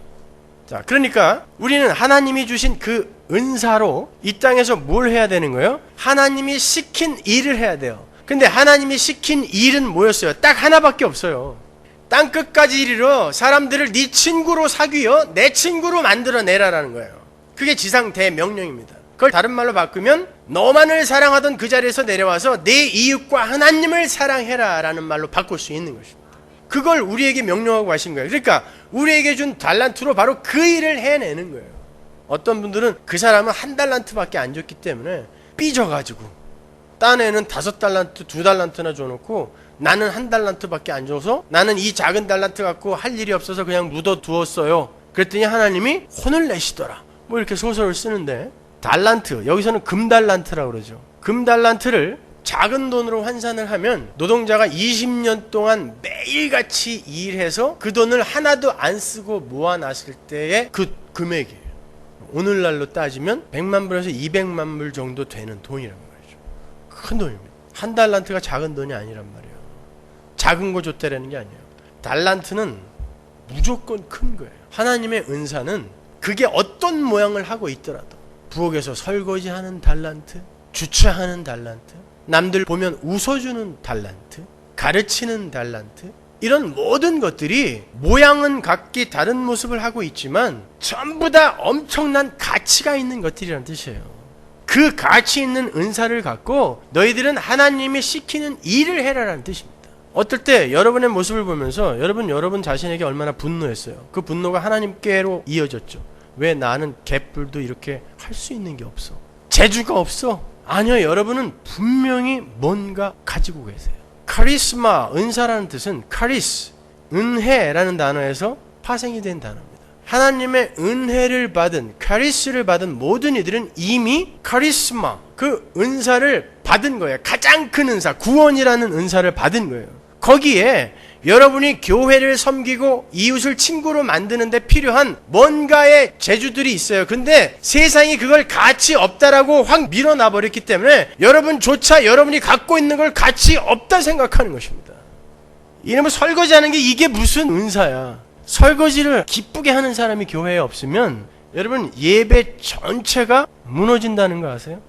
자, 그러니까 우리는 하나님이 주신 그 은사로 이 땅에서 뭘 해야 되는 거예요? 하나님이 시킨 일을 해야 돼요. 근데 하나님이 시킨 일은 뭐였어요? 딱 하나밖에 없어요. 땅 끝까지 이르러 사람들을 네 친구로 사귀어 내 친구로 만들어내라라는 거예요. 그게 지상 대명령입니다. 그걸 다른 말로 바꾸면 너만을 사랑하던 그 자리에서 내려와서 내 이웃과 하나님을 사랑해라 라는 말로 바꿀 수 있는 것입니다. 그걸 우리에게 명령하고 하신 거예요. 그러니까 우리에게 준 달란트로 바로 그 일을 해내는 거예요. 어떤 분들은 그 사람은 한 달란트밖에 안 줬기 때문에 삐져가지고 딴 애는 5달란트, 2달란트나 줘놓고 나는 한 달란트밖에 안 줘서 나는 이 작은 달란트 갖고 할 일이 없어서 그냥 묻어두었어요. 그랬더니 하나님이 혼을 내시더라. 뭐 이렇게 소설을 쓰는데, 달란트, 여기서는 금달란트라고 그러죠. 금달란트를 작은 돈으로 환산을 하면 노동자가 20년 동안 매일같이 일해서 그 돈을 하나도 안 쓰고 모아놨을 때의 그 금액이에요. 오늘날로 따지면 100만 불에서 200만 불 정도 되는 돈이란 말이죠. 큰 돈입니다. 한 달란트가 작은 돈이 아니란 말이에요. 작은 거 줬다라는 게 아니에요. 달란트는 무조건 큰 거예요. 하나님의 은사는 그게 어떤 모양을 하고 있더라도 부엌에서 설거지하는 달란트, 주차하는 달란트, 남들 보면 웃어주는 달란트, 가르치는 달란트, 이런 모든 것들이 모양은 각기 다른 모습을 하고 있지만 전부 다 엄청난 가치가 있는 것들이라는 뜻이에요. 그 가치 있는 은사를 갖고 너희들은 하나님이 시키는 일을 해라라는 뜻입니다. 어떨 때 여러분의 모습을 보면서 여러분 자신에게 얼마나 분노했어요. 그 분노가 하나님께로 이어졌죠. 왜 나는 개뿔도 이렇게 할 수 있는 게 없어? 재주가 없어? 아니요, 여러분은 분명히 뭔가 가지고 계세요. 카리스마, 은사라는 뜻은 카리스, 은혜라는 단어에서 파생이 된 단어입니다. 하나님의 은혜를 받은, 카리스를 받은 모든 이들은 이미 카리스마, 그 은사를 받은 거예요. 가장 큰 은사, 구원이라는 은사를 받은 거예요. 거기에 여러분이 교회를 섬기고 이웃을 친구로 만드는 데 필요한 뭔가의 재주들이 있어요. 근데 세상이 그걸 가치 없다라고 확 밀어놔 버렸기 때문에 여러분조차 여러분이 갖고 있는 걸 가치 없다 생각하는 것입니다. 이러면 설거지하는 게 이게 무슨 은사야. 설거지를 기쁘게 하는 사람이 교회에 없으면 여러분 예배 전체가 무너진다는 거 아세요?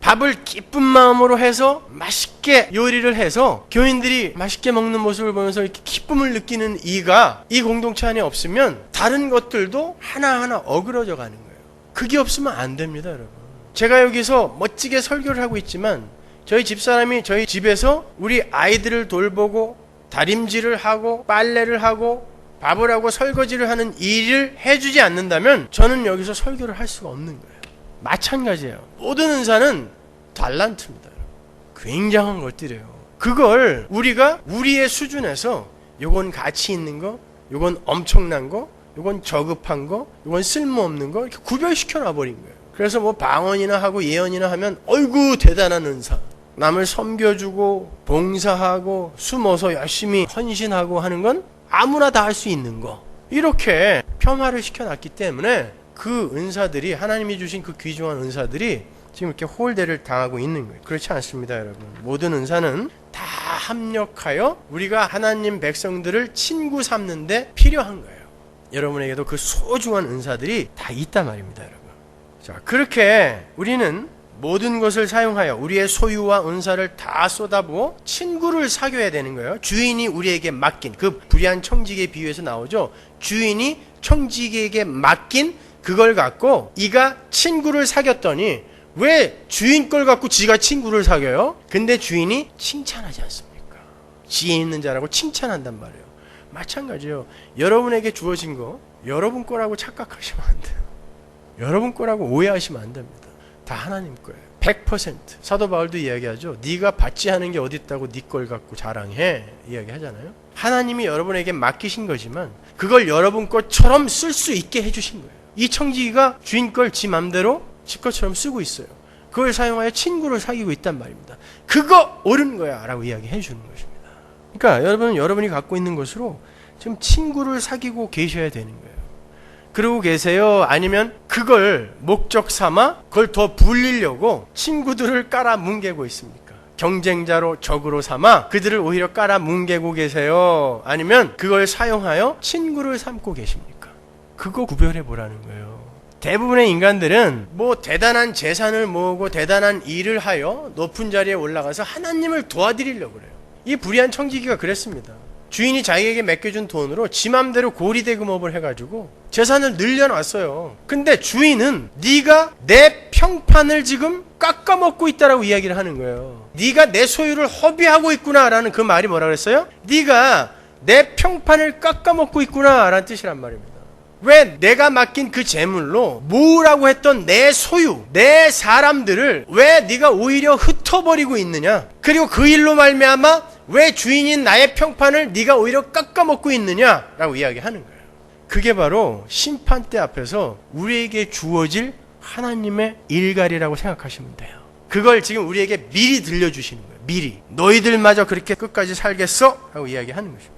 밥을 기쁜 마음으로 해서 맛있게 요리를 해서 교인들이 맛있게 먹는 모습을 보면서 이렇게 기쁨을 느끼는 이 공동체 안에 없으면 다른 것들도 하나하나 어그러져 가는 거예요. 그게 없으면 안 됩니다, 여러분. 제가 여기서 멋지게 설교를 하고 있지만 저희 집사람이 저희 집에서 우리 아이들을 돌보고 다림질을 하고 빨래를 하고 밥을 하고 설거지를 하는 일을 해주지 않는다면 저는 여기서 설교를 할 수가 없는 거예요. 마찬가지예요. 모든 은사는 달란트입니다. 굉장한 것들이에요. 그걸 우리가 우리의 수준에서 요건 가치 있는 거, 요건 엄청난 거, 요건 저급한 거, 요건 쓸모없는 거 이렇게 구별시켜 놔버린 거예요. 그래서 뭐 방언이나 하고 예언이나 하면 어이구 대단한 은사. 남을 섬겨주고 봉사하고 숨어서 열심히 헌신하고 하는 건 아무나 다 할 수 있는 거, 이렇게 폄하를 시켜놨기 때문에 그 은사들이, 하나님이 주신 그 귀중한 은사들이 지금 이렇게 홀대를 당하고 있는 거예요. 그렇지 않습니다, 여러분. 모든 은사는 다 합력하여 우리가 하나님 백성들을 친구 삼는데 필요한 거예요. 여러분에게도 그 소중한 은사들이 다 있단 말입니다, 여러분. 자, 그렇게 우리는 모든 것을 사용하여 우리의 소유와 은사를 다 쏟아부어 친구를 사귀어야 되는 거예요. 주인이 우리에게 맡긴, 그 불의한 청지기의 비유에서 나오죠. 주인이 청지기에게 맡긴 그걸 갖고 이가 친구를 사귀었더니 왜 주인 걸 갖고 지가 친구를 사귀어요? 근데 주인이 칭찬하지 않습니까? 지혜 있는 자라고 칭찬한단 말이에요. 마찬가지예요. 여러분에게 주어진 거 여러분 거라고 착각하시면 안 돼요. 여러분 거라고 오해하시면 안 됩니다. 다 하나님 거예요. 100%. 사도 바울도 이야기하죠. 네가 받지 않은 게 어디 있다고 네 걸 갖고 자랑해, 이야기하잖아요. 하나님이 여러분에게 맡기신 거지만 그걸 여러분 것처럼 쓸 수 있게 해주신 거예요. 이 청지기가 주인 걸 지 맘대로 지 것처럼 쓰고 있어요. 그걸 사용하여 친구를 사귀고 있단 말입니다. 그거 옳은 거야 라고 이야기해 주는 것입니다. 그러니까 여러분은 여러분이 갖고 있는 것으로 지금 친구를 사귀고 계셔야 되는 거예요. 그러고 계세요? 아니면 그걸 목적 삼아 그걸 더 불리려고 친구들을 깔아 뭉개고 있습니까? 경쟁자로, 적으로 삼아 그들을 오히려 깔아 뭉개고 계세요? 아니면 그걸 사용하여 친구를 삼고 계십니까? 그거 구별해 보라는 거예요. 대부분의 인간들은 뭐 대단한 재산을 모으고 대단한 일을 하여 높은 자리에 올라가서 하나님을 도와드리려고 그래요. 이 불의한 청지기가 그랬습니다. 주인이 자기에게 맡겨준 돈으로 지 맘대로 고리대금업을 해가지고 재산을 늘려놨어요. 근데 주인은 네가 내 평판을 지금 깎아먹고 있다라고 이야기를 하는 거예요. 네가 내 소유를 허비하고 있구나라는 그 말이 뭐라 그랬어요? 네가 내 평판을 깎아먹고 있구나라는 뜻이란 말입니다. 왜 내가 맡긴 그 재물로 모으라고 했던 내 소유, 내 사람들을 왜 네가 오히려 흩어버리고 있느냐? 그리고 그 일로 말미암아 왜 주인인 나의 평판을 네가 오히려 깎아먹고 있느냐라고 이야기하는 거예요. 그게 바로 심판대 앞에서 우리에게 주어질 하나님의 일갈이라고 생각하시면 돼요. 그걸 지금 우리에게 미리 들려주시는 거예요. 미리. 너희들마저 그렇게 끝까지 살겠어? 라고 이야기하는 것입니다.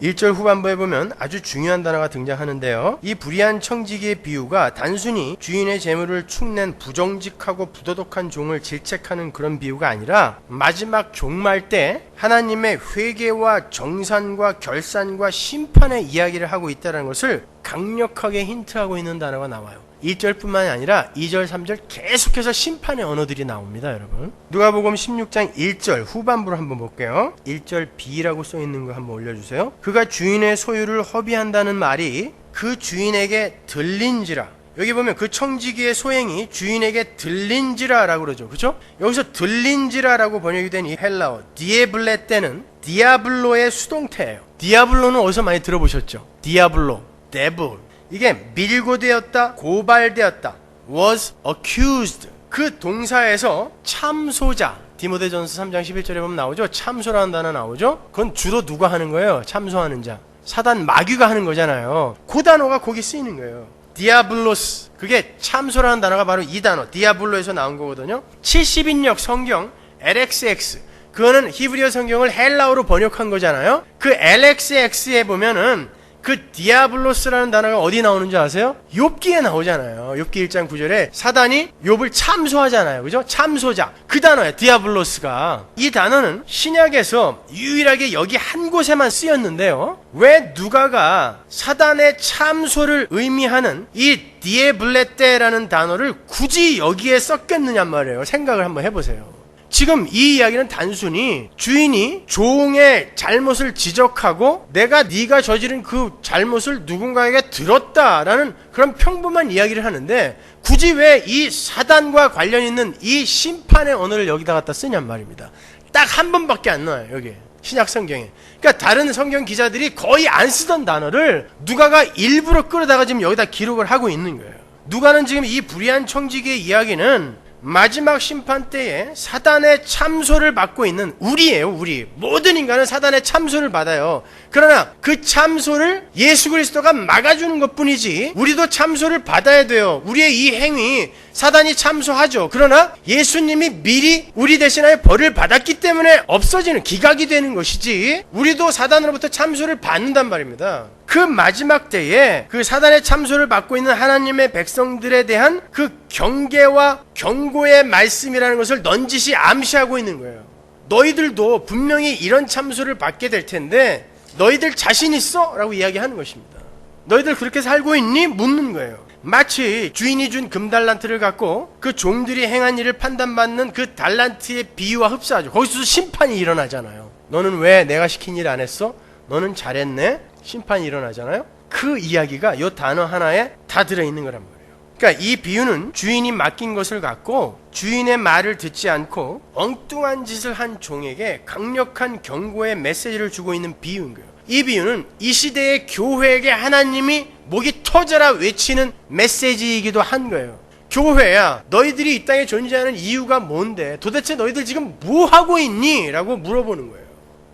1절 후반부에 보면 아주 중요한 단어가 등장하는데요. 이 불의한 청지기의 비유가 단순히 주인의 재물을 축낸 부정직하고 부도덕한 종을 질책하는 그런 비유가 아니라 마지막 종말 때 하나님의 회개와 정산과 결산과 심판의 이야기를 하고 있다는 것을 강력하게 힌트하고 있는 단어가 나와요. 1절뿐만이 아니라 2절, 3절 계속해서 심판의 언어들이 나옵니다, 여러분. 누가복음 16장 1절 후반부를 한번 볼게요. 1절 B라고 써있는 거 한번 올려주세요. 그가 주인의 소유를 허비한다는 말이 그 주인에게 들린지라. 여기 보면 그 청지기의 소행이 주인에게 들린지라라고 그러죠. 그렇죠? 여기서 들린지라라고 번역이 된 이 헬라어 디에블레 때는 디아블로의 수동태예요. 디아블로는 어디서 많이 들어보셨죠? 디아블로, 데블. 이게 밀고되었다, 고발되었다, was accused. 그 동사에서 참소자, 디모데전서 3장 11절에 보면 나오죠. 참소라는 단어 나오죠. 그건 주로 누가 하는 거예요? 참소하는 자. 사단 마귀가 하는 거잖아요. 그 단어가 거기 쓰이는 거예요. 디아블로스. 그게 참소라는 단어가 바로 이 단어 디아블로에서 나온 거거든요. 70인역 성경 LXX, 그거는 히브리어 성경을 헬라어로 번역한 거잖아요. 그 LXX에 보면은 그 디아블로스라는 단어가 어디 나오는지 아세요? 욥기에 나오잖아요. 욥기 1장 9절에 사단이 욥을 참소하잖아요. 그죠? 참소자. 그 단어예요. 디아블로스가. 이 단어는 신약에서 유일하게 여기 한 곳에만 쓰였는데요. 왜 누가가 사단의 참소를 의미하는 이 디에블레테라는 단어를 굳이 여기에 썼겠느냐 말이에요. 생각을 한번 해보세요. 지금 이 이야기는 단순히 주인이 종의 잘못을 지적하고 내가 네가 저지른 그 잘못을 누군가에게 들었다라는 그런 평범한 이야기를 하는데 굳이 왜 이 사단과 관련 있는 이 심판의 언어를 여기다 갖다 쓰냔 말입니다. 딱 한 번밖에 안 나와요, 여기 신약 성경에. 그러니까 다른 성경 기자들이 거의 안 쓰던 단어를 누가가 일부러 끌어다가 지금 여기다 기록을 하고 있는 거예요. 누가는 지금 이 불의한 청지기의 이야기는 마지막 심판 때에 사단의 참소를 받고 있는 우리예요. 우리 모든 인간은 사단의 참소를 받아요. 그러나 그 참소를 예수 그리스도가 막아주는 것뿐이지 우리도 참소를 받아야 돼요. 우리의 이 행위 사단이 참소하죠. 그러나 예수님이 미리 우리 대신하여 벌을 받았기 때문에 없어지는, 기각이 되는 것이지, 우리도 사단으로부터 참소를 받는단 말입니다. 그 마지막 때에 그 사단의 참소를 받고 있는 하나님의 백성들에 대한 그 경계와 경고의 말씀이라는 것을 넌지시 암시하고 있는 거예요. 너희들도 분명히 이런 참소를 받게 될 텐데 너희들 자신 있어? 라고 이야기하는 것입니다. 너희들 그렇게 살고 있니? 묻는 거예요. 마치 주인이 준 금달란트를 갖고 그 종들이 행한 일을 판단받는 그 달란트의 비유와 흡사하죠. 거기서 심판이 일어나잖아요. 너는 왜 내가 시킨 일 안 했어? 너는 잘했네? 심판이 일어나잖아요. 그 이야기가 이 단어 하나에 다 들어있는 거란 말이에요. 그러니까 이 비유는 주인이 맡긴 것을 갖고 주인의 말을 듣지 않고 엉뚱한 짓을 한 종에게 강력한 경고의 메시지를 주고 있는 비유인 거예요. 이 비유는 이 시대의 교회에게 하나님이 목이 터져라 외치는 메시지이기도 한 거예요. 교회야, 너희들이 이 땅에 존재하는 이유가 뭔데? 도대체 너희들 지금 뭐 하고 있니? 라고 물어보는 거예요.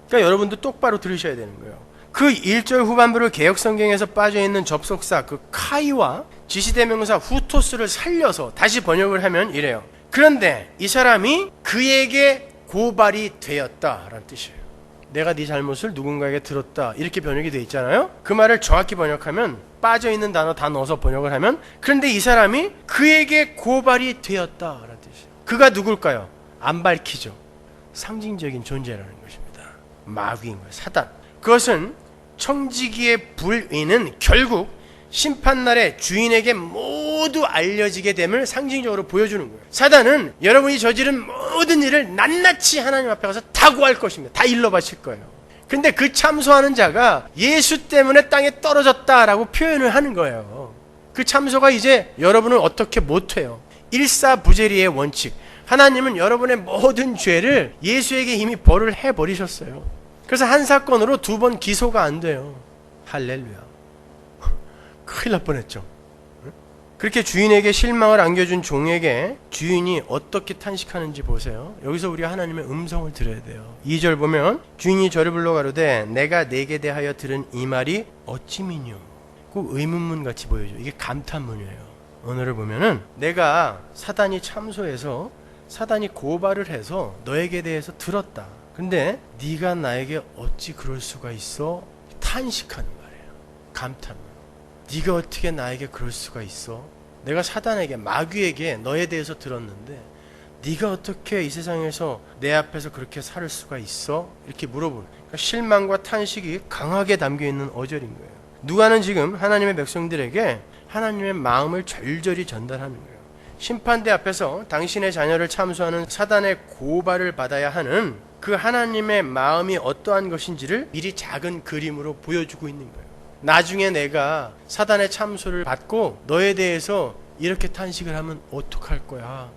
그러니까 여러분도 똑바로 들으셔야 되는 거예요. 그 1절 후반부를 개역성경에서 빠져있는 접속사 그 카이와 지시대명사 후토스를 살려서 다시 번역을 하면 이래요. 그런데 이 사람이 그에게 고발이 되었다라는 뜻이에요. 내가 네 잘못을 누군가에게 들었다, 이렇게 번역이 되어 있잖아요. 그 말을 정확히 번역하면, 빠져있는 단어 다 넣어서 번역을 하면, 그런데 이 사람이 그에게 고발이 되었다라는 뜻이에요. 그가 누굴까요? 안 밝히죠. 상징적인 존재라는 것입니다. 마귀인 거예요. 사단. 그것은 청지기의 불의는 결국 심판날에 주인에게 모두 알려지게 됨을 상징적으로 보여주는 거예요. 사단은 여러분이 저지른 모든 일을 낱낱이 하나님 앞에 가서 다 고할 것입니다. 다 일러 바칠 거예요. 근데 그 참소하는 자가 예수 때문에 땅에 떨어졌다라고 표현을 하는 거예요. 그 참소가 이제 여러분을 어떻게 못해요. 일사부재리의 원칙. 하나님은 여러분의 모든 죄를 예수에게 이미 벌을 해버리셨어요. 그래서 한 사건으로 2번 기소가 안 돼요. 할렐루야. 큰일 날 뻔했죠. 그렇게 주인에게 실망을 안겨준 종에게 주인이 어떻게 탄식하는지 보세요. 여기서 우리가 하나님의 음성을 들어야 돼요. 2절 보면 주인이 저를 불러 가로되 내가 네게 대하여 들은 이 말이 어찌미뇨. 꼭 의문문 같이 보여줘. 이게 감탄문이에요. 언어를 보면은 내가 사단이 참소해서 사단이 고발을 해서 너에게 대해서 들었다. 근데 네가 나에게 어찌 그럴 수가 있어? 탄식하는 말이에요. 감탄문. 네가 어떻게 나에게 그럴 수가 있어? 내가 사단에게, 마귀에게 너에 대해서 들었는데 네가 어떻게 이 세상에서 내 앞에서 그렇게 살 수가 있어? 이렇게 물어보는, 그러니까 실망과 탄식이 강하게 담겨있는 어절인 거예요. 누가는 지금 하나님의 백성들에게 하나님의 마음을 절절히 전달하는 거예요. 심판대 앞에서 당신의 자녀를 참소하는 사단의 고발을 받아야 하는 그 하나님의 마음이 어떠한 것인지를 미리 작은 그림으로 보여주고 있는 거예요. 나중에 내가 사단의 참소를 받고 너에 대해서 이렇게 탄식을 하면 어떡할 거야?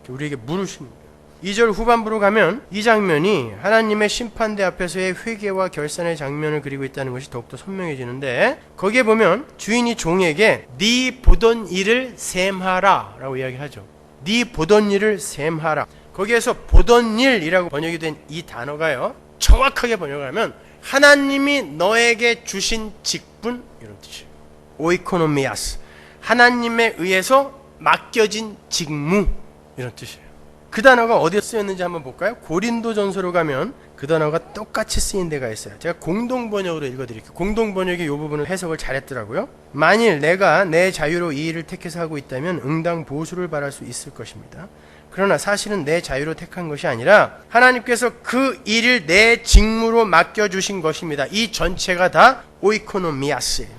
우리에게 물으시는 거예요. 2절 후반부로 가면 이 장면이 하나님의 심판대 앞에서의 회개와 결산의 장면을 그리고 있다는 것이 더욱더 선명해지는데, 거기에 보면 주인이 종에게 네 보던 일을 셈하라 라고 이야기하죠. 네 보던 일을 셈하라. 거기에서 보던 일이라고 번역이 된 이 단어가요, 정확하게 번역하면 하나님이 너에게 주신 직분, 이런 뜻이에요. 오이코노미아스. 하나님에 의해서 맡겨진 직무, 이런 뜻이에요. 그 단어가 어디에 쓰였는지 한번 볼까요? 고린도전서로 가면 그 단어가 똑같이 쓰인 데가 있어요. 제가 공동번역으로 읽어드릴게요. 공동번역이 이 부분을 해석을 잘했더라고요. 만일 내가 내 자유로 이 일을 택해서 하고 있다면 응당 보수를 바랄 수 있을 것입니다. 그러나 사실은 내 자유로 택한 것이 아니라 하나님께서 그 일을 내 직무로 맡겨주신 것입니다. 이 전체가 다 오이코노미아스예요.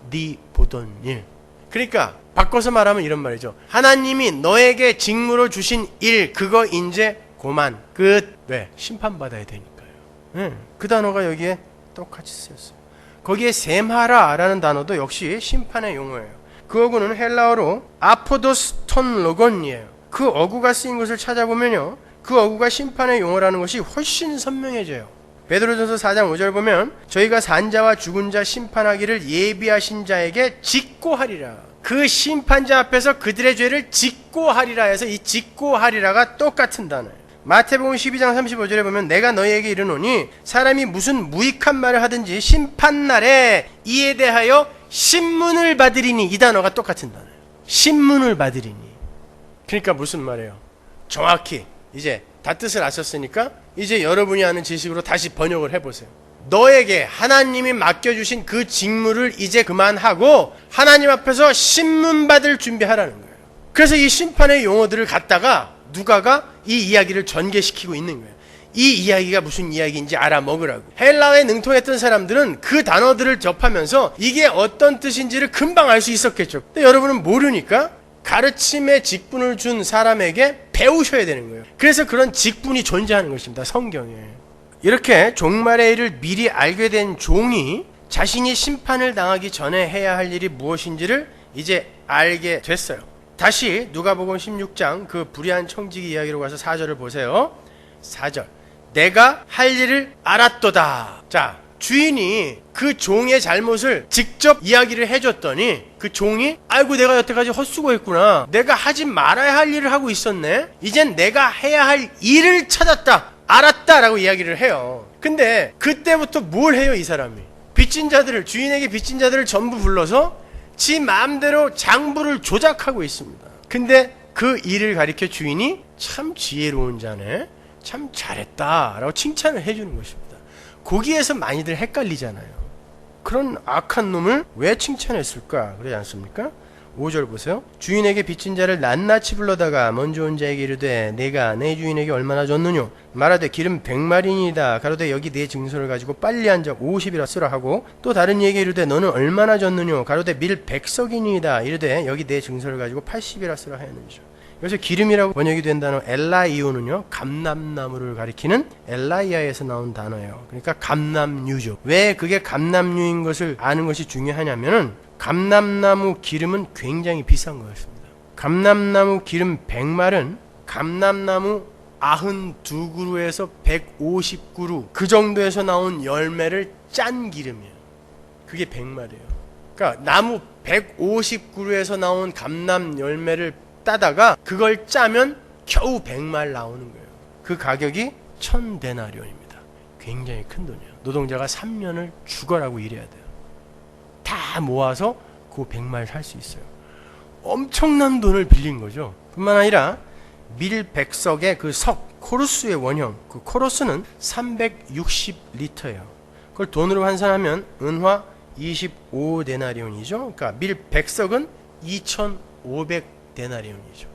네 보던 일. 그러니까 바꿔서 말하면 이런 말이죠. 하나님이 너에게 직무로 주신 일, 그거 이제 고만, 끝. 왜? 심판받아야 되니까요. 그 단어가 여기에 똑같이 쓰였어요. 거기에 셈하라라는 단어도 역시 심판의 용어예요. 그 어구는 헬라어로 아포도스톤 로건이에요. 그 어구가 쓰인 것을 찾아보면요, 그 어구가 심판의 용어라는 것이 훨씬 선명해져요. 베드로전서 4장 5절 보면 저희가 산자와 죽은 자 심판하기를 예비하신 자에게 직고하리라. 그 심판자 앞에서 그들의 죄를 직고하리라 해서 이 직고하리라가 똑같은 단어예요. 마태복음 12장 35절에 보면 내가 너희에게 이르노니 사람이 무슨 무익한 말을 하든지 심판날에 이에 대하여 신문을 받으리니, 이 단어가 똑같은 단어예요. 신문을 받으리니. 그러니까 무슨 말이에요? 정확히 이제 다 뜻을 아셨으니까 이제 여러분이 아는 지식으로 다시 번역을 해보세요. 너에게 하나님이 맡겨주신 그 직무를 이제 그만하고 하나님 앞에서 심문받을 준비하라는 거예요. 그래서 이 심판의 용어들을 갖다가 누가가 이 이야기를 전개시키고 있는 거예요. 이 이야기가 무슨 이야기인지 알아먹으라고. 헬라어에 능통했던 사람들은 그 단어들을 접하면서 이게 어떤 뜻인지를 금방 알 수 있었겠죠. 근데 여러분은 모르니까 가르침의 직분을 준 사람에게 배우셔야 되는 거예요. 그래서 그런 직분이 존재하는 것입니다. 성경에. 이렇게 종말의 일을 미리 알게 된 종이 자신이 심판을 당하기 전에 해야 할 일이 무엇인지를 이제 알게 됐어요. 다시 누가복음 16장 그 불의한 청지기 이야기로 가서 4절을 보세요. 4절. 내가 할 일을 알았도다. 자, 주인이 그 종의 잘못을 직접 이야기를 해줬더니 그 종이 아이고 내가 여태까지 헛수고했구나. 내가 하지 말아야 할 일을 하고 있었네. 이젠 내가 해야 할 일을 찾았다. 알았다라고 이야기를 해요. 근데 그때부터 뭘 해요 이 사람이? 빚진 자들을, 주인에게 빚진 자들을 전부 불러서 지 마음대로 장부를 조작하고 있습니다. 근데 그 일을 가리켜 주인이 참 지혜로운 자네, 참 잘했다라고 칭찬을 해주는 것입니다. 거기에서 많이들 헷갈리잖아요. 그런 악한 놈을 왜 칭찬했을까? 그러지 않습니까? 5절 보세요. 주인에게 빚진 자를 낱낱이 불러다가 먼저 온 자에게 이르되 내가 내 주인에게 얼마나 줬느뇨? 말하되 기름 100마리니이다. 가로되 여기 네 증서를 가지고 빨리 한 적 50이라 쓰라 하고 또 다른 이에게 이르되 너는 얼마나 줬느뇨? 가로되 밀 100석이니이다. 이르되 여기 네 증서를 가지고 80이라 쓰라 하였느니라. 여기서 기름이라고 번역이 된 단어 엘라이오는요, 감람나무를 가리키는 엘라이아에서 나온 단어예요. 그러니까 감람유죠. 왜 그게 감람유인 것을 아는 것이 중요하냐면은 감람나무 기름은 굉장히 비싼 거였습니다. 감람나무 기름 100말은 감람나무 92그루에서 150그루 그 정도에서 나온 열매를 짠 기름이에요. 그게 100말이에요. 그러니까 나무 150그루에서 나온 감람 열매를 따다가 그걸 짜면 겨우 100말 나오는 거예요. 그 가격이 1000데나리온입니다. 굉장히 큰 돈이에요. 노동자가 3년을 죽어라고 일해야 돼요. 다 모아서 그 100말 살 수 있어요. 엄청난 돈을 빌린 거죠. 뿐만 아니라 밀 100석의 그 석, 코루스의 원형, 그 코루스는 360리터예요. 그걸 돈으로 환산하면 은화 25데나리온이죠. 그러니까 밀 100석은 2500데나리온이죠.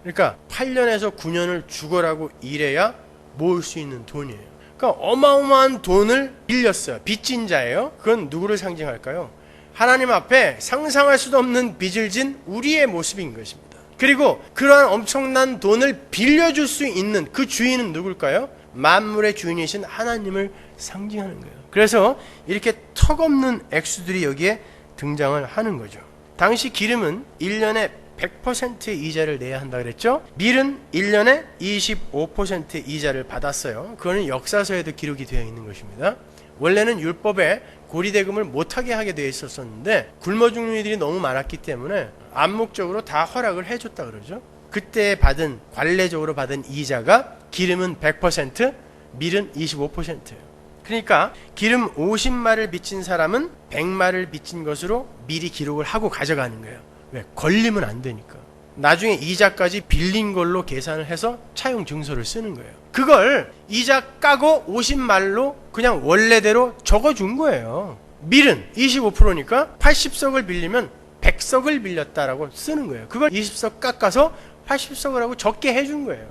그러니까 8년에서 9년을 죽어라고 일해야 모을 수 있는 돈이에요. 그러니까 어마어마한 돈을 빌렸어요. 빚진 자예요. 그건 누구를 상징할까요? 하나님 앞에 상상할 수도 없는 빚을 진 우리의 모습인 것입니다. 그리고 그러한 엄청난 돈을 빌려줄 수 있는 그 주인은 누굴까요? 만물의 주인이신 하나님을 상징하는 거예요. 그래서 이렇게 턱없는 액수들이 여기에 등장을 하는 거죠. 당시 기름은 1년에 100%의 이자를 내야 한다 그랬죠? 밀은 1년에 25% 이자를 받았어요. 그거는 역사서에도 기록이 되어 있는 것입니다. 원래는 율법에 고리대금을 못하게 하게 되어 있었는데 굶어 죽는 이들이 너무 많았기 때문에 암묵적으로 다 허락을 해줬다 그러죠. 그때 받은, 관례적으로 받은 이자가 기름은 100%, 밀은 25%예요. 그러니까 기름 50말을 빚진 사람은 100말을 빚진 것으로 미리 기록을 하고 가져가는 거예요. 왜? 걸리면 안 되니까. 나중에 이자까지 빌린 걸로 계산을 해서 차용 증서를 쓰는 거예요. 그걸 이자 까고 50말로 그냥 원래대로 적어준 거예요. 밀은 25%니까 80석을 빌리면 100석을 빌렸다라고 쓰는 거예요. 그걸 20석 깎아서 80석을 하고 적게 해준 거예요.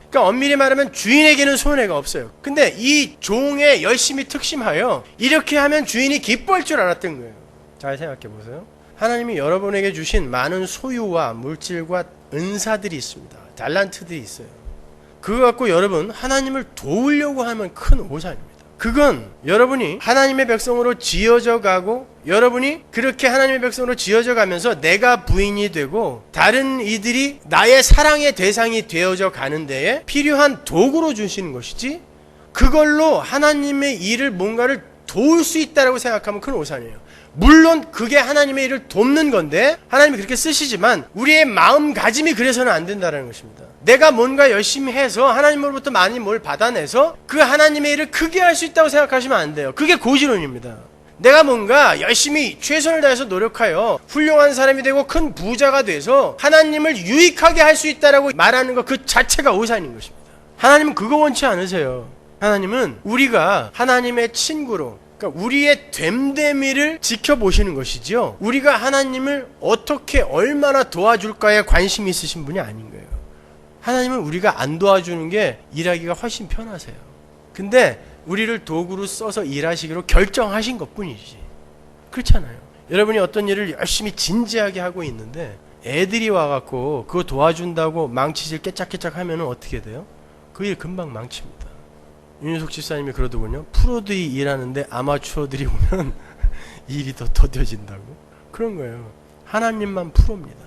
그러니까 엄밀히 말하면 주인에게는 손해가 없어요. 근데 이 종에 열심히 특심하여 이렇게 하면 주인이 기뻐할 줄 알았던 거예요. 잘 생각해 보세요. 하나님이 여러분에게 주신 많은 소유와 물질과 은사들이 있습니다. 달란트들이 있어요. 그거 갖고 여러분 하나님을 도우려고 하면 큰 오산입니다. 그건 여러분이 하나님의 백성으로 지어져 가고 여러분이 그렇게 하나님의 백성으로 지어져 가면서 내가 부인이 되고 다른 이들이 나의 사랑의 대상이 되어져 가는 데에 필요한 도구로 주시는 것이지 그걸로 하나님의 일을 뭔가를 도울 수 있다고 생각하면 큰 오산이에요. 물론 그게 하나님의 일을 돕는 건데 하나님이 그렇게 쓰시지만 우리의 마음가짐이 그래서는 안 된다는 것입니다. 내가 뭔가 열심히 해서 하나님으로부터 많이 뭘 받아내서 그 하나님의 일을 크게 할 수 있다고 생각하시면 안 돼요. 그게 고지론입니다. 내가 뭔가 열심히 최선을 다해서 노력하여 훌륭한 사람이 되고 큰 부자가 돼서 하나님을 유익하게 할 수 있다라고 말하는 것 그 자체가 오산인 것입니다. 하나님은 그거 원치 않으세요. 하나님은 우리가 하나님의 친구로, 그러니까 우리의 됨됨이를 지켜보시는 것이지요, 우리가 하나님을 어떻게 얼마나 도와줄까에 관심이 있으신 분이 아닌 거예요. 하나님은 우리가 안 도와주는 게 일하기가 훨씬 편하세요. 근데 우리를 도구로 써서 일하시기로 결정하신 것뿐이지. 그렇잖아요. 여러분이 어떤 일을 열심히 진지하게 하고 있는데 애들이 와갖고 그거 도와준다고 망치질 깨짝깨짝 하면 어떻게 돼요? 그 일 금방 망칩니다. 윤유석 집사님이 그러더군요. 프로들이 일하는데 아마추어들이 오면 일이 더 더뎌진다고. 그런 거예요. 하나님만 프로입니다.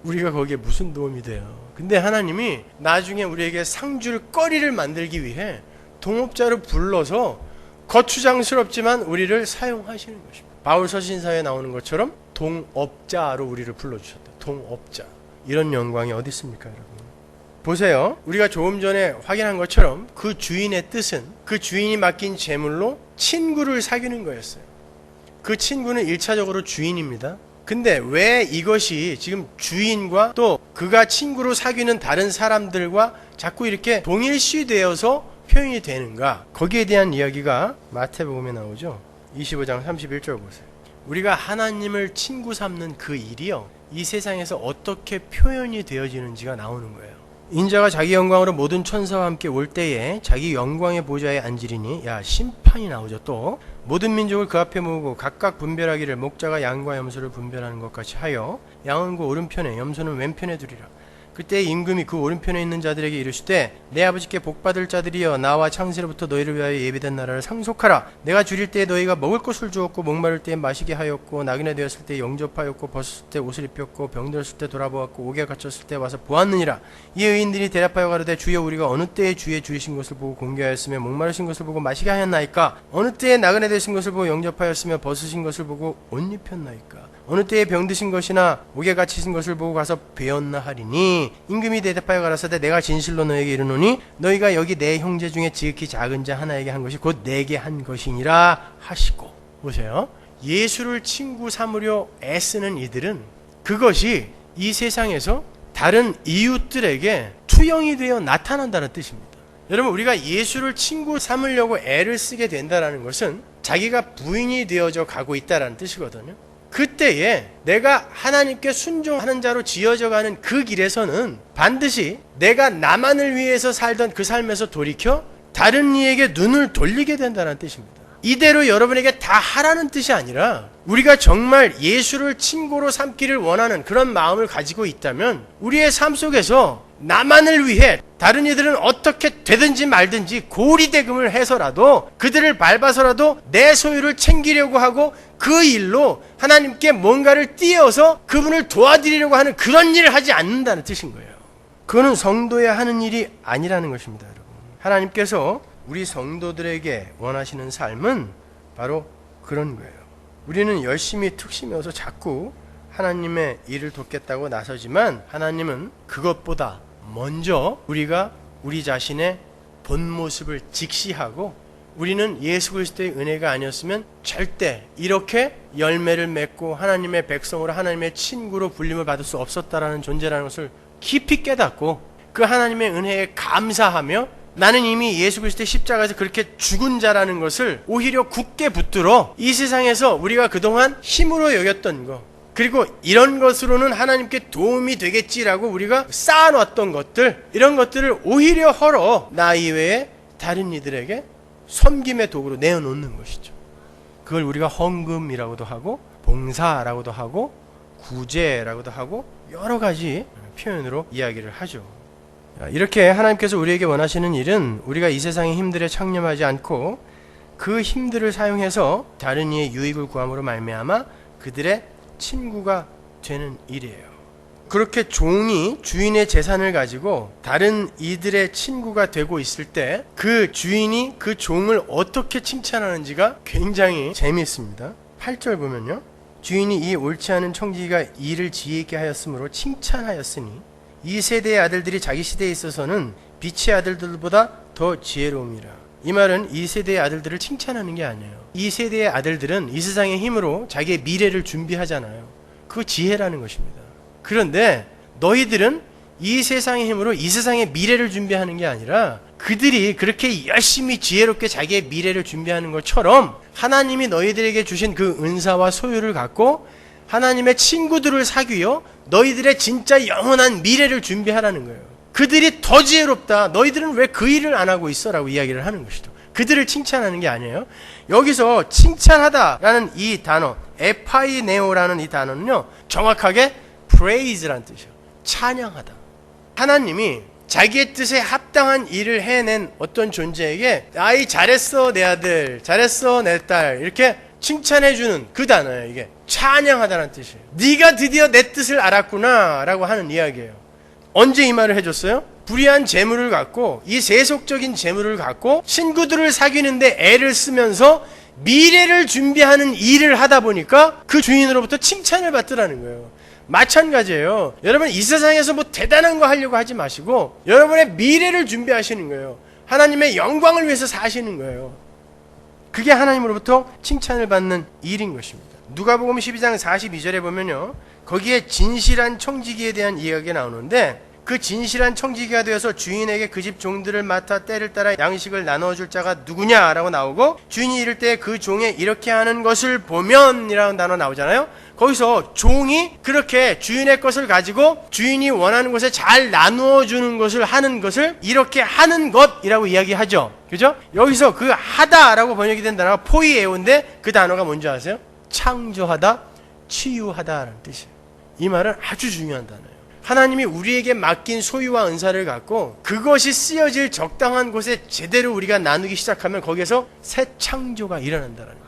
우리가 거기에 무슨 도움이 돼요? 근데 하나님이 나중에 우리에게 상줄 거리를 만들기 위해 동업자를 불러서 거추장스럽지만 우리를 사용하시는 것입니다. 바울 서신사에 나오는 것처럼 동업자로 우리를 불러주셨다. 동업자. 이런 영광이 어디 있습니까, 여러분? 보세요. 우리가 조금 전에 확인한 것처럼 그 주인의 뜻은 그 주인이 맡긴 재물로 친구를 사귀는 거였어요. 그 친구는 1차적으로 주인입니다. 근데 왜 이것이 지금 주인과 또 그가 친구로 사귀는 다른 사람들과 자꾸 이렇게 동일시되어서 표현이 되는가? 거기에 대한 이야기가 마태복음에 나오죠. 25장 31절 보세요. 우리가 하나님을 친구 삼는 그 일이요, 이 세상에서 어떻게 표현이 되어지는지가 나오는 거예요. 인자가 자기 영광으로 모든 천사와 함께 올 때에 자기 영광의 보좌에 앉으리니, 야, 심판이 나오죠. 또 모든 민족을 그 앞에 모으고 각각 분별하기를 목자가 양과 염소를 분별하는 것 같이 하여 양은 그 오른편에 염소는 왼편에 두리라. 그때 임금이 그 오른편에 있는 자들에게 이르시되, 내 아버지께 복받을 자들이여, 나와 창세로부터 너희를 위하여 예비된 나라를 상속하라. 내가 줄일 때에 너희가 먹을 것을 주었고, 목마를 때에 마시게 하였고, 나그네 되었을 때 영접하였고, 벗었을 때 옷을 입혔고, 병들었을 때 돌아보았고, 옥에 갇혔을 때 와서 보았느니라. 이 의인들이 대답하여 가로되, 주여, 우리가 어느 때에 주의 줄이신 것을 보고 공개하였으며 목마르신 것을 보고 마시게 하였나이까? 어느 때에 나그네 되신 것을 보고 영접하였으며 벗으신 것을 보고 옷 입혔나이까? 어느 때에 병드신 것이나 옥에 갇히신 것을 보고 가서 배웠나 하리니, 임금이 대답하여 가라사대, 내가 진실로 너에게 이르노니 너희가 여기 내 형제 중에 지극히 작은 자 하나에게 한 것이 곧 내게 한 것이니라 하시고. 보세요. 예수를 친구 삼으려 애쓰는 이들은 그것이 이 세상에서 다른 이웃들에게 투영이 되어 나타난다는 뜻입니다. 여러분, 우리가 예수를 친구 삼으려고 애를 쓰게 된다는 것은 자기가 부인이 되어져 가고 있다는 뜻이거든요. 그때에 내가 하나님께 순종하는 자로 지어져 가는 그 길에서는 반드시 내가 나만을 위해서 살던 그 삶에서 돌이켜 다른 이에게 눈을 돌리게 된다는 뜻입니다. 이대로 여러분에게 다 하라는 뜻이 아니라, 우리가 정말 예수를 친구로 삼기를 원하는 그런 마음을 가지고 있다면 우리의 삶 속에서 나만을 위해 다른 이들은 어떻게 되든지 말든지 고리대금을 해서라도 그들을 밟아서라도 내 소유를 챙기려고 하고 그 일로 하나님께 뭔가를 띄어서 그분을 도와드리려고 하는 그런 일을 하지 않는다는 뜻인 거예요. 그거는 성도야 하는 일이 아니라는 것입니다, 여러분. 하나님께서 우리 성도들에게 원하시는 삶은 바로 그런 거예요. 우리는 열심히 특심해서 자꾸 하나님의 일을 돕겠다고 나서지만, 하나님은 그것보다 먼저 우리가 우리 자신의 본 모습을 직시하고, 우리는 예수 그리스도의 은혜가 아니었으면 절대 이렇게 열매를 맺고 하나님의 백성으로, 하나님의 친구로 불림을 받을 수 없었다라는 존재라는 것을 깊이 깨닫고, 그 하나님의 은혜에 감사하며 나는 이미 예수 그리스도의 십자가에서 그렇게 죽은 자라는 것을 오히려 굳게 붙들어 이 세상에서 우리가 그동안 힘으로 여겼던 것, 그리고 이런 것으로는 하나님께 도움이 되겠지라고 우리가 쌓아놨던 것들, 이런 것들을 오히려 헐어 나 이외에 다른 이들에게 섬김의 도구로 내어놓는 것이죠. 그걸 우리가 헌금이라고도 하고 봉사라고도 하고 구제라고도 하고 여러 가지 표현으로 이야기를 하죠. 이렇게 하나님께서 우리에게 원하시는 일은 우리가 이 세상의 힘들에 창념하지 않고 그 힘들을 사용해서 다른 이의 유익을 구함으로 말미암아 그들의 친구가 되는 일이에요. 그렇게 종이 주인의 재산을 가지고 다른 이들의 친구가 되고 있을 때 그 주인이 그 종을 어떻게 칭찬하는지가 굉장히 재미있습니다. 8절 보면요, 주인이 이 옳지 않은 청지기가 일을 지혜있게 하였으므로 칭찬하였으니 이 세대의 아들들이 자기 시대에 있어서는 빛의 아들들보다 더 지혜로움이라. 이 말은 이 세대의 아들들을 칭찬하는 게 아니에요. 이 세대의 아들들은 이 세상의 힘으로 자기의 미래를 준비하잖아요. 그거 지혜라는 것입니다. 그런데 너희들은 이 세상의 힘으로 이 세상의 미래를 준비하는 게 아니라 그들이 그렇게 열심히 지혜롭게 자기의 미래를 준비하는 것처럼 하나님이 너희들에게 주신 그 은사와 소유를 갖고 하나님의 친구들을 사귀어 너희들의 진짜 영원한 미래를 준비하라는 거예요. 그들이 더 지혜롭다. 너희들은 왜 그 일을 안 하고 있어? 라고 이야기를 하는 것이죠. 그들을 칭찬하는 게 아니에요. 여기서 칭찬하다라는 이 단어, 에파이네오라는 이 단어는요, 정확하게 praise라는 뜻이에요. 찬양하다. 하나님이 자기의 뜻에 합당한 일을 해낸 어떤 존재에게 아이 잘했어 내 아들, 잘했어 내 딸, 이렇게 칭찬해주는 그 단어예요. 이게 찬양하다는 뜻이에요. 네가 드디어 내 뜻을 알았구나 라고 하는 이야기예요. 언제 이 말을 해줬어요? 불의한 재물을 갖고, 이 세속적인 재물을 갖고 친구들을 사귀는데 애를 쓰면서 미래를 준비하는 일을 하다 보니까 그 주인으로부터 칭찬을 받더라는 거예요. 마찬가지예요. 여러분 이 세상에서 뭐 대단한 거 하려고 하지 마시고 여러분의 미래를 준비하시는 거예요. 하나님의 영광을 위해서 사시는 거예요. 그게 하나님으로부터 칭찬을 받는 일인 것입니다. 누가복음 12장 42절에 보면요, 거기에 진실한 청지기에 대한 이야기가 나오는데, 그 진실한 청지기가 되어서 주인에게 그 집 종들을 맡아 때를 따라 양식을 나눠줄 자가 누구냐라고 나오고, 주인이 이를 때 그 종의 이렇게 하는 것을 보면 이라는 단어 나오잖아요. 거기서 종이 그렇게 주인의 것을 가지고 주인이 원하는 곳에 잘 나누어 주는 것을 하는 것을 이렇게 하는 것이라고 이야기하죠. 그죠? 여기서 그 하다라고 번역이 된 단어가 포이에오인데 그 단어가 뭔지 아세요? 창조하다, 치유하다라는 뜻이에요. 이 말은 아주 중요한 단어예요. 하나님이 우리에게 맡긴 소유와 은사를 갖고 그것이 쓰여질 적당한 곳에 제대로 우리가 나누기 시작하면 거기에서 새 창조가 일어난다는 거예요.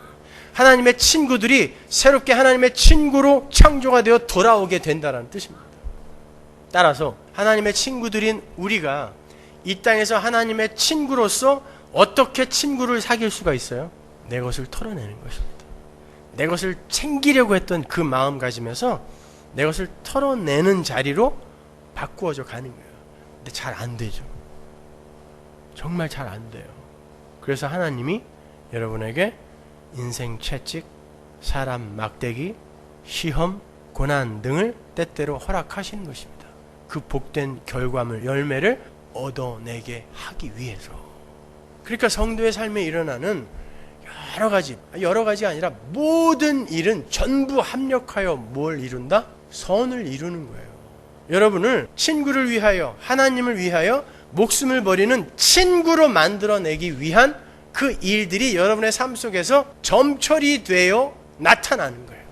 하나님의 친구들이 새롭게 하나님의 친구로 창조가 되어 돌아오게 된다는 뜻입니다. 따라서 하나님의 친구들인 우리가 이 땅에서 하나님의 친구로서 어떻게 친구를 사귈 수가 있어요? 내 것을 털어내는 것입니다. 내 것을 챙기려고 했던 그 마음가짐에서 내 것을 털어내는 자리로 바꾸어져 가는 거예요. 근데 잘 안 되죠. 정말 잘 안 돼요. 그래서 하나님이 여러분에게 인생 채찍, 사람 막대기, 시험, 고난 등을 때때로 허락하시는 것입니다. 그 복된 결과물, 열매를 얻어내게 하기 위해서. 그러니까 성도의 삶에 일어나는 여러 가지가 아니라 모든 일은 전부 합력하여 뭘 이룬다? 선을 이루는 거예요. 여러분을 친구를 위하여, 하나님을 위하여 목숨을 버리는 친구로 만들어내기 위한 그 일들이 여러분의 삶 속에서 점철이 되어 나타나는 거예요.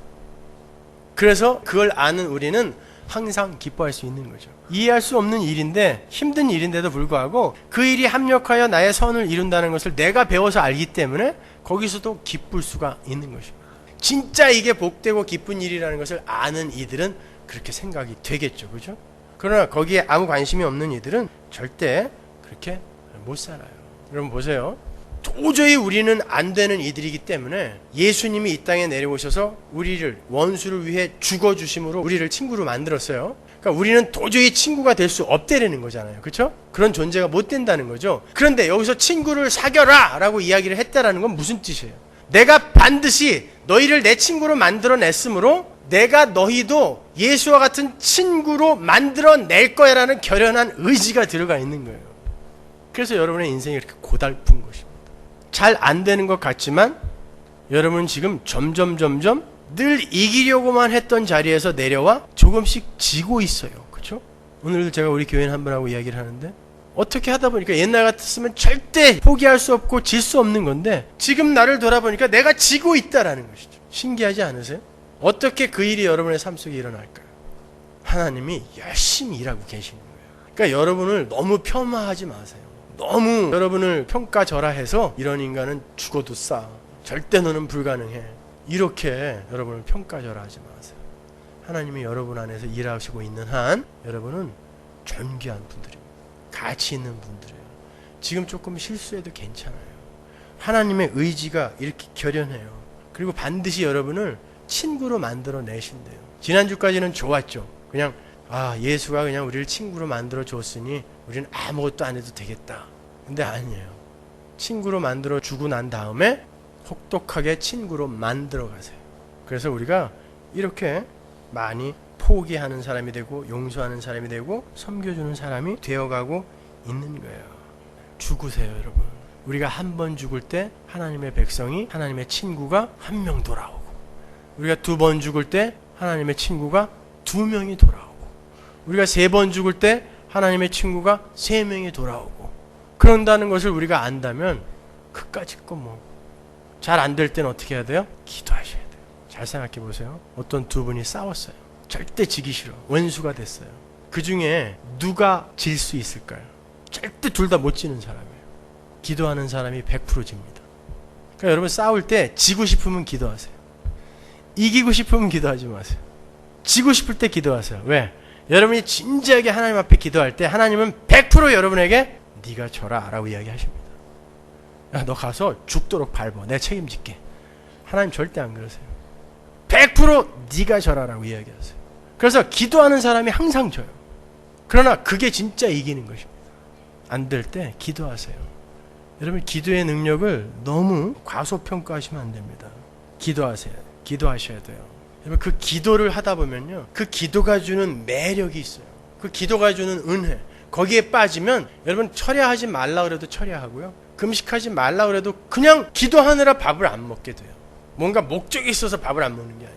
그래서 그걸 아는 우리는 항상 기뻐할 수 있는 거죠. 이해할 수 없는 일인데, 힘든 일인데도 불구하고 그 일이 합력하여 나의 선을 이룬다는 것을 내가 배워서 알기 때문에 거기서도 기쁠 수가 있는 것입니다. 진짜 이게 복되고 기쁜 일이라는 것을 아는 이들은 그렇게 생각이 되겠죠. 그죠? 그러나 거기에 아무 관심이 없는 이들은 절대 그렇게 못 살아요. 여러분 보세요. 도저히 우리는 안 되는 이들이기 때문에 예수님이 이 땅에 내려오셔서 우리를, 원수를 위해 죽어주심으로 우리를 친구로 만들었어요. 그러니까 우리는 도저히 친구가 될 수 없다라는 거잖아요. 그렇죠? 그런 존재가 못 된다는 거죠. 그런데 여기서 친구를 사겨라 라고 이야기를 했다라는 건 무슨 뜻이에요? 내가 반드시 너희를 내 친구로 만들어냈으므로 내가 너희도 예수와 같은 친구로 만들어낼 거야 라는 결연한 의지가 들어가 있는 거예요. 그래서 여러분의 인생이 이렇게 고달픈 것입니다. 잘 안 되는 것 같지만 여러분은 지금 점점 늘 이기려고만 했던 자리에서 내려와 조금씩 지고 있어요. 그렇죠? 오늘도 제가 우리 교인 한 분하고 이야기를 하는데, 어떻게 하다 보니까 옛날 같았으면 절대 포기할 수 없고 질 수 없는 건데 지금 나를 돌아보니까 내가 지고 있다라는 것이죠. 신기하지 않으세요? 어떻게 그 일이 여러분의 삶 속에 일어날까요? 하나님이 열심히 일하고 계시는 거예요. 그러니까 여러분을 너무 폄하하지 마세요. 너무 여러분을 평가절하해서 이런 인간은 죽어도 싸, 절대 너는 불가능해, 이렇게 여러분을 평가절하하지 마세요. 하나님이 여러분 안에서 일하시고 있는 한 여러분은 존귀한 분들입니다. 가치 있는 분들이에요. 지금 조금 실수해도 괜찮아요. 하나님의 의지가 이렇게 결연해요. 그리고 반드시 여러분을 친구로 만들어 내신대요. 지난주까지는 좋았죠. 그냥 예수가 그냥 우리를 친구로 만들어 줬으니 우리는 아무것도 안 해도 되겠다. 근데 아니에요. 친구로 만들어 주고 난 다음에 혹독하게 친구로 만들어 가세요. 그래서 우리가 이렇게 많이 포기하는 사람이 되고 용서하는 사람이 되고 섬겨주는 사람이 되어가고 있는 거예요. 죽으세요, 여러분. 우리가 한 번 죽을 때 하나님의 백성이, 하나님의 친구가 한 명 돌아오고, 우리가 두 번 죽을 때 하나님의 친구가 두 명이 돌아오고, 우리가 세 번 죽을 때 하나님의 친구가 세 명이 돌아오고, 그런다는 것을 우리가 안다면 그까짓 거 뭐 잘 안 될 때는 어떻게 해야 돼요? 기도하셔야 돼요. 잘 생각해 보세요. 어떤 두 분이 싸웠어요. 절대 지기 싫어. 원수가 됐어요. 그 중에 누가 질 수 있을까요? 절대 둘 다 못 지는 사람이에요. 기도하는 사람이 100% 집니다. 그러니까 여러분 싸울 때 지고 싶으면 기도하세요. 이기고 싶으면 기도하지 마세요. 지고 싶을 때 기도하세요. 왜? 여러분이 진지하게 하나님 앞에 기도할 때 하나님은 100% 여러분에게 네가 져라 라고 이야기하십니다. 야, 너 가서 죽도록 밟아. 내가 책임질게. 하나님 절대 안 그러세요. 100% 네가 져라 라고 이야기하세요. 그래서 기도하는 사람이 항상 져요. 그러나 그게 진짜 이기는 것입니다. 안 될 때 기도하세요. 여러분 기도의 능력을 너무 과소평가하시면 안 됩니다. 기도하세요. 기도하셔야 돼요. 여러분 그 기도를 하다 보면요, 그 기도가 주는 매력이 있어요. 그 기도가 주는 은혜, 거기에 빠지면 여러분 철야하지 말라 그래도 철야하고요, 금식하지 말라 그래도 그냥 기도하느라 밥을 안 먹게 돼요. 뭔가 목적이 있어서 밥을 안 먹는 게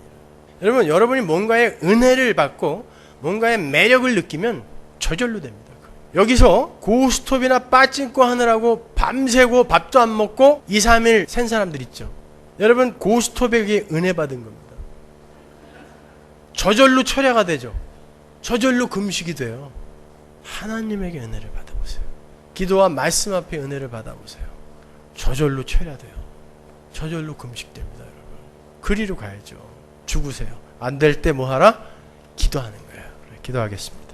아니라, 여러분이 뭔가의 은혜를 받고 뭔가의 매력을 느끼면 저절로 됩니다. 여기서 고스톱이나 빠찡코 하느라고 밤새고 밥도 안 먹고 2, 3일 센 사람들 있죠. 여러분 고스톱에게 은혜 받은 겁니다. 저절로 철야가 되죠. 저절로 금식이 돼요. 하나님에게 은혜를 받아보세요. 기도와 말씀 앞에 은혜를 받아보세요. 저절로 철야돼요. 저절로 금식됩니다. 여러분 그리로 가야죠. 죽으세요. 안 될 때 뭐 하라? 기도하는 거예요. 기도하겠습니다.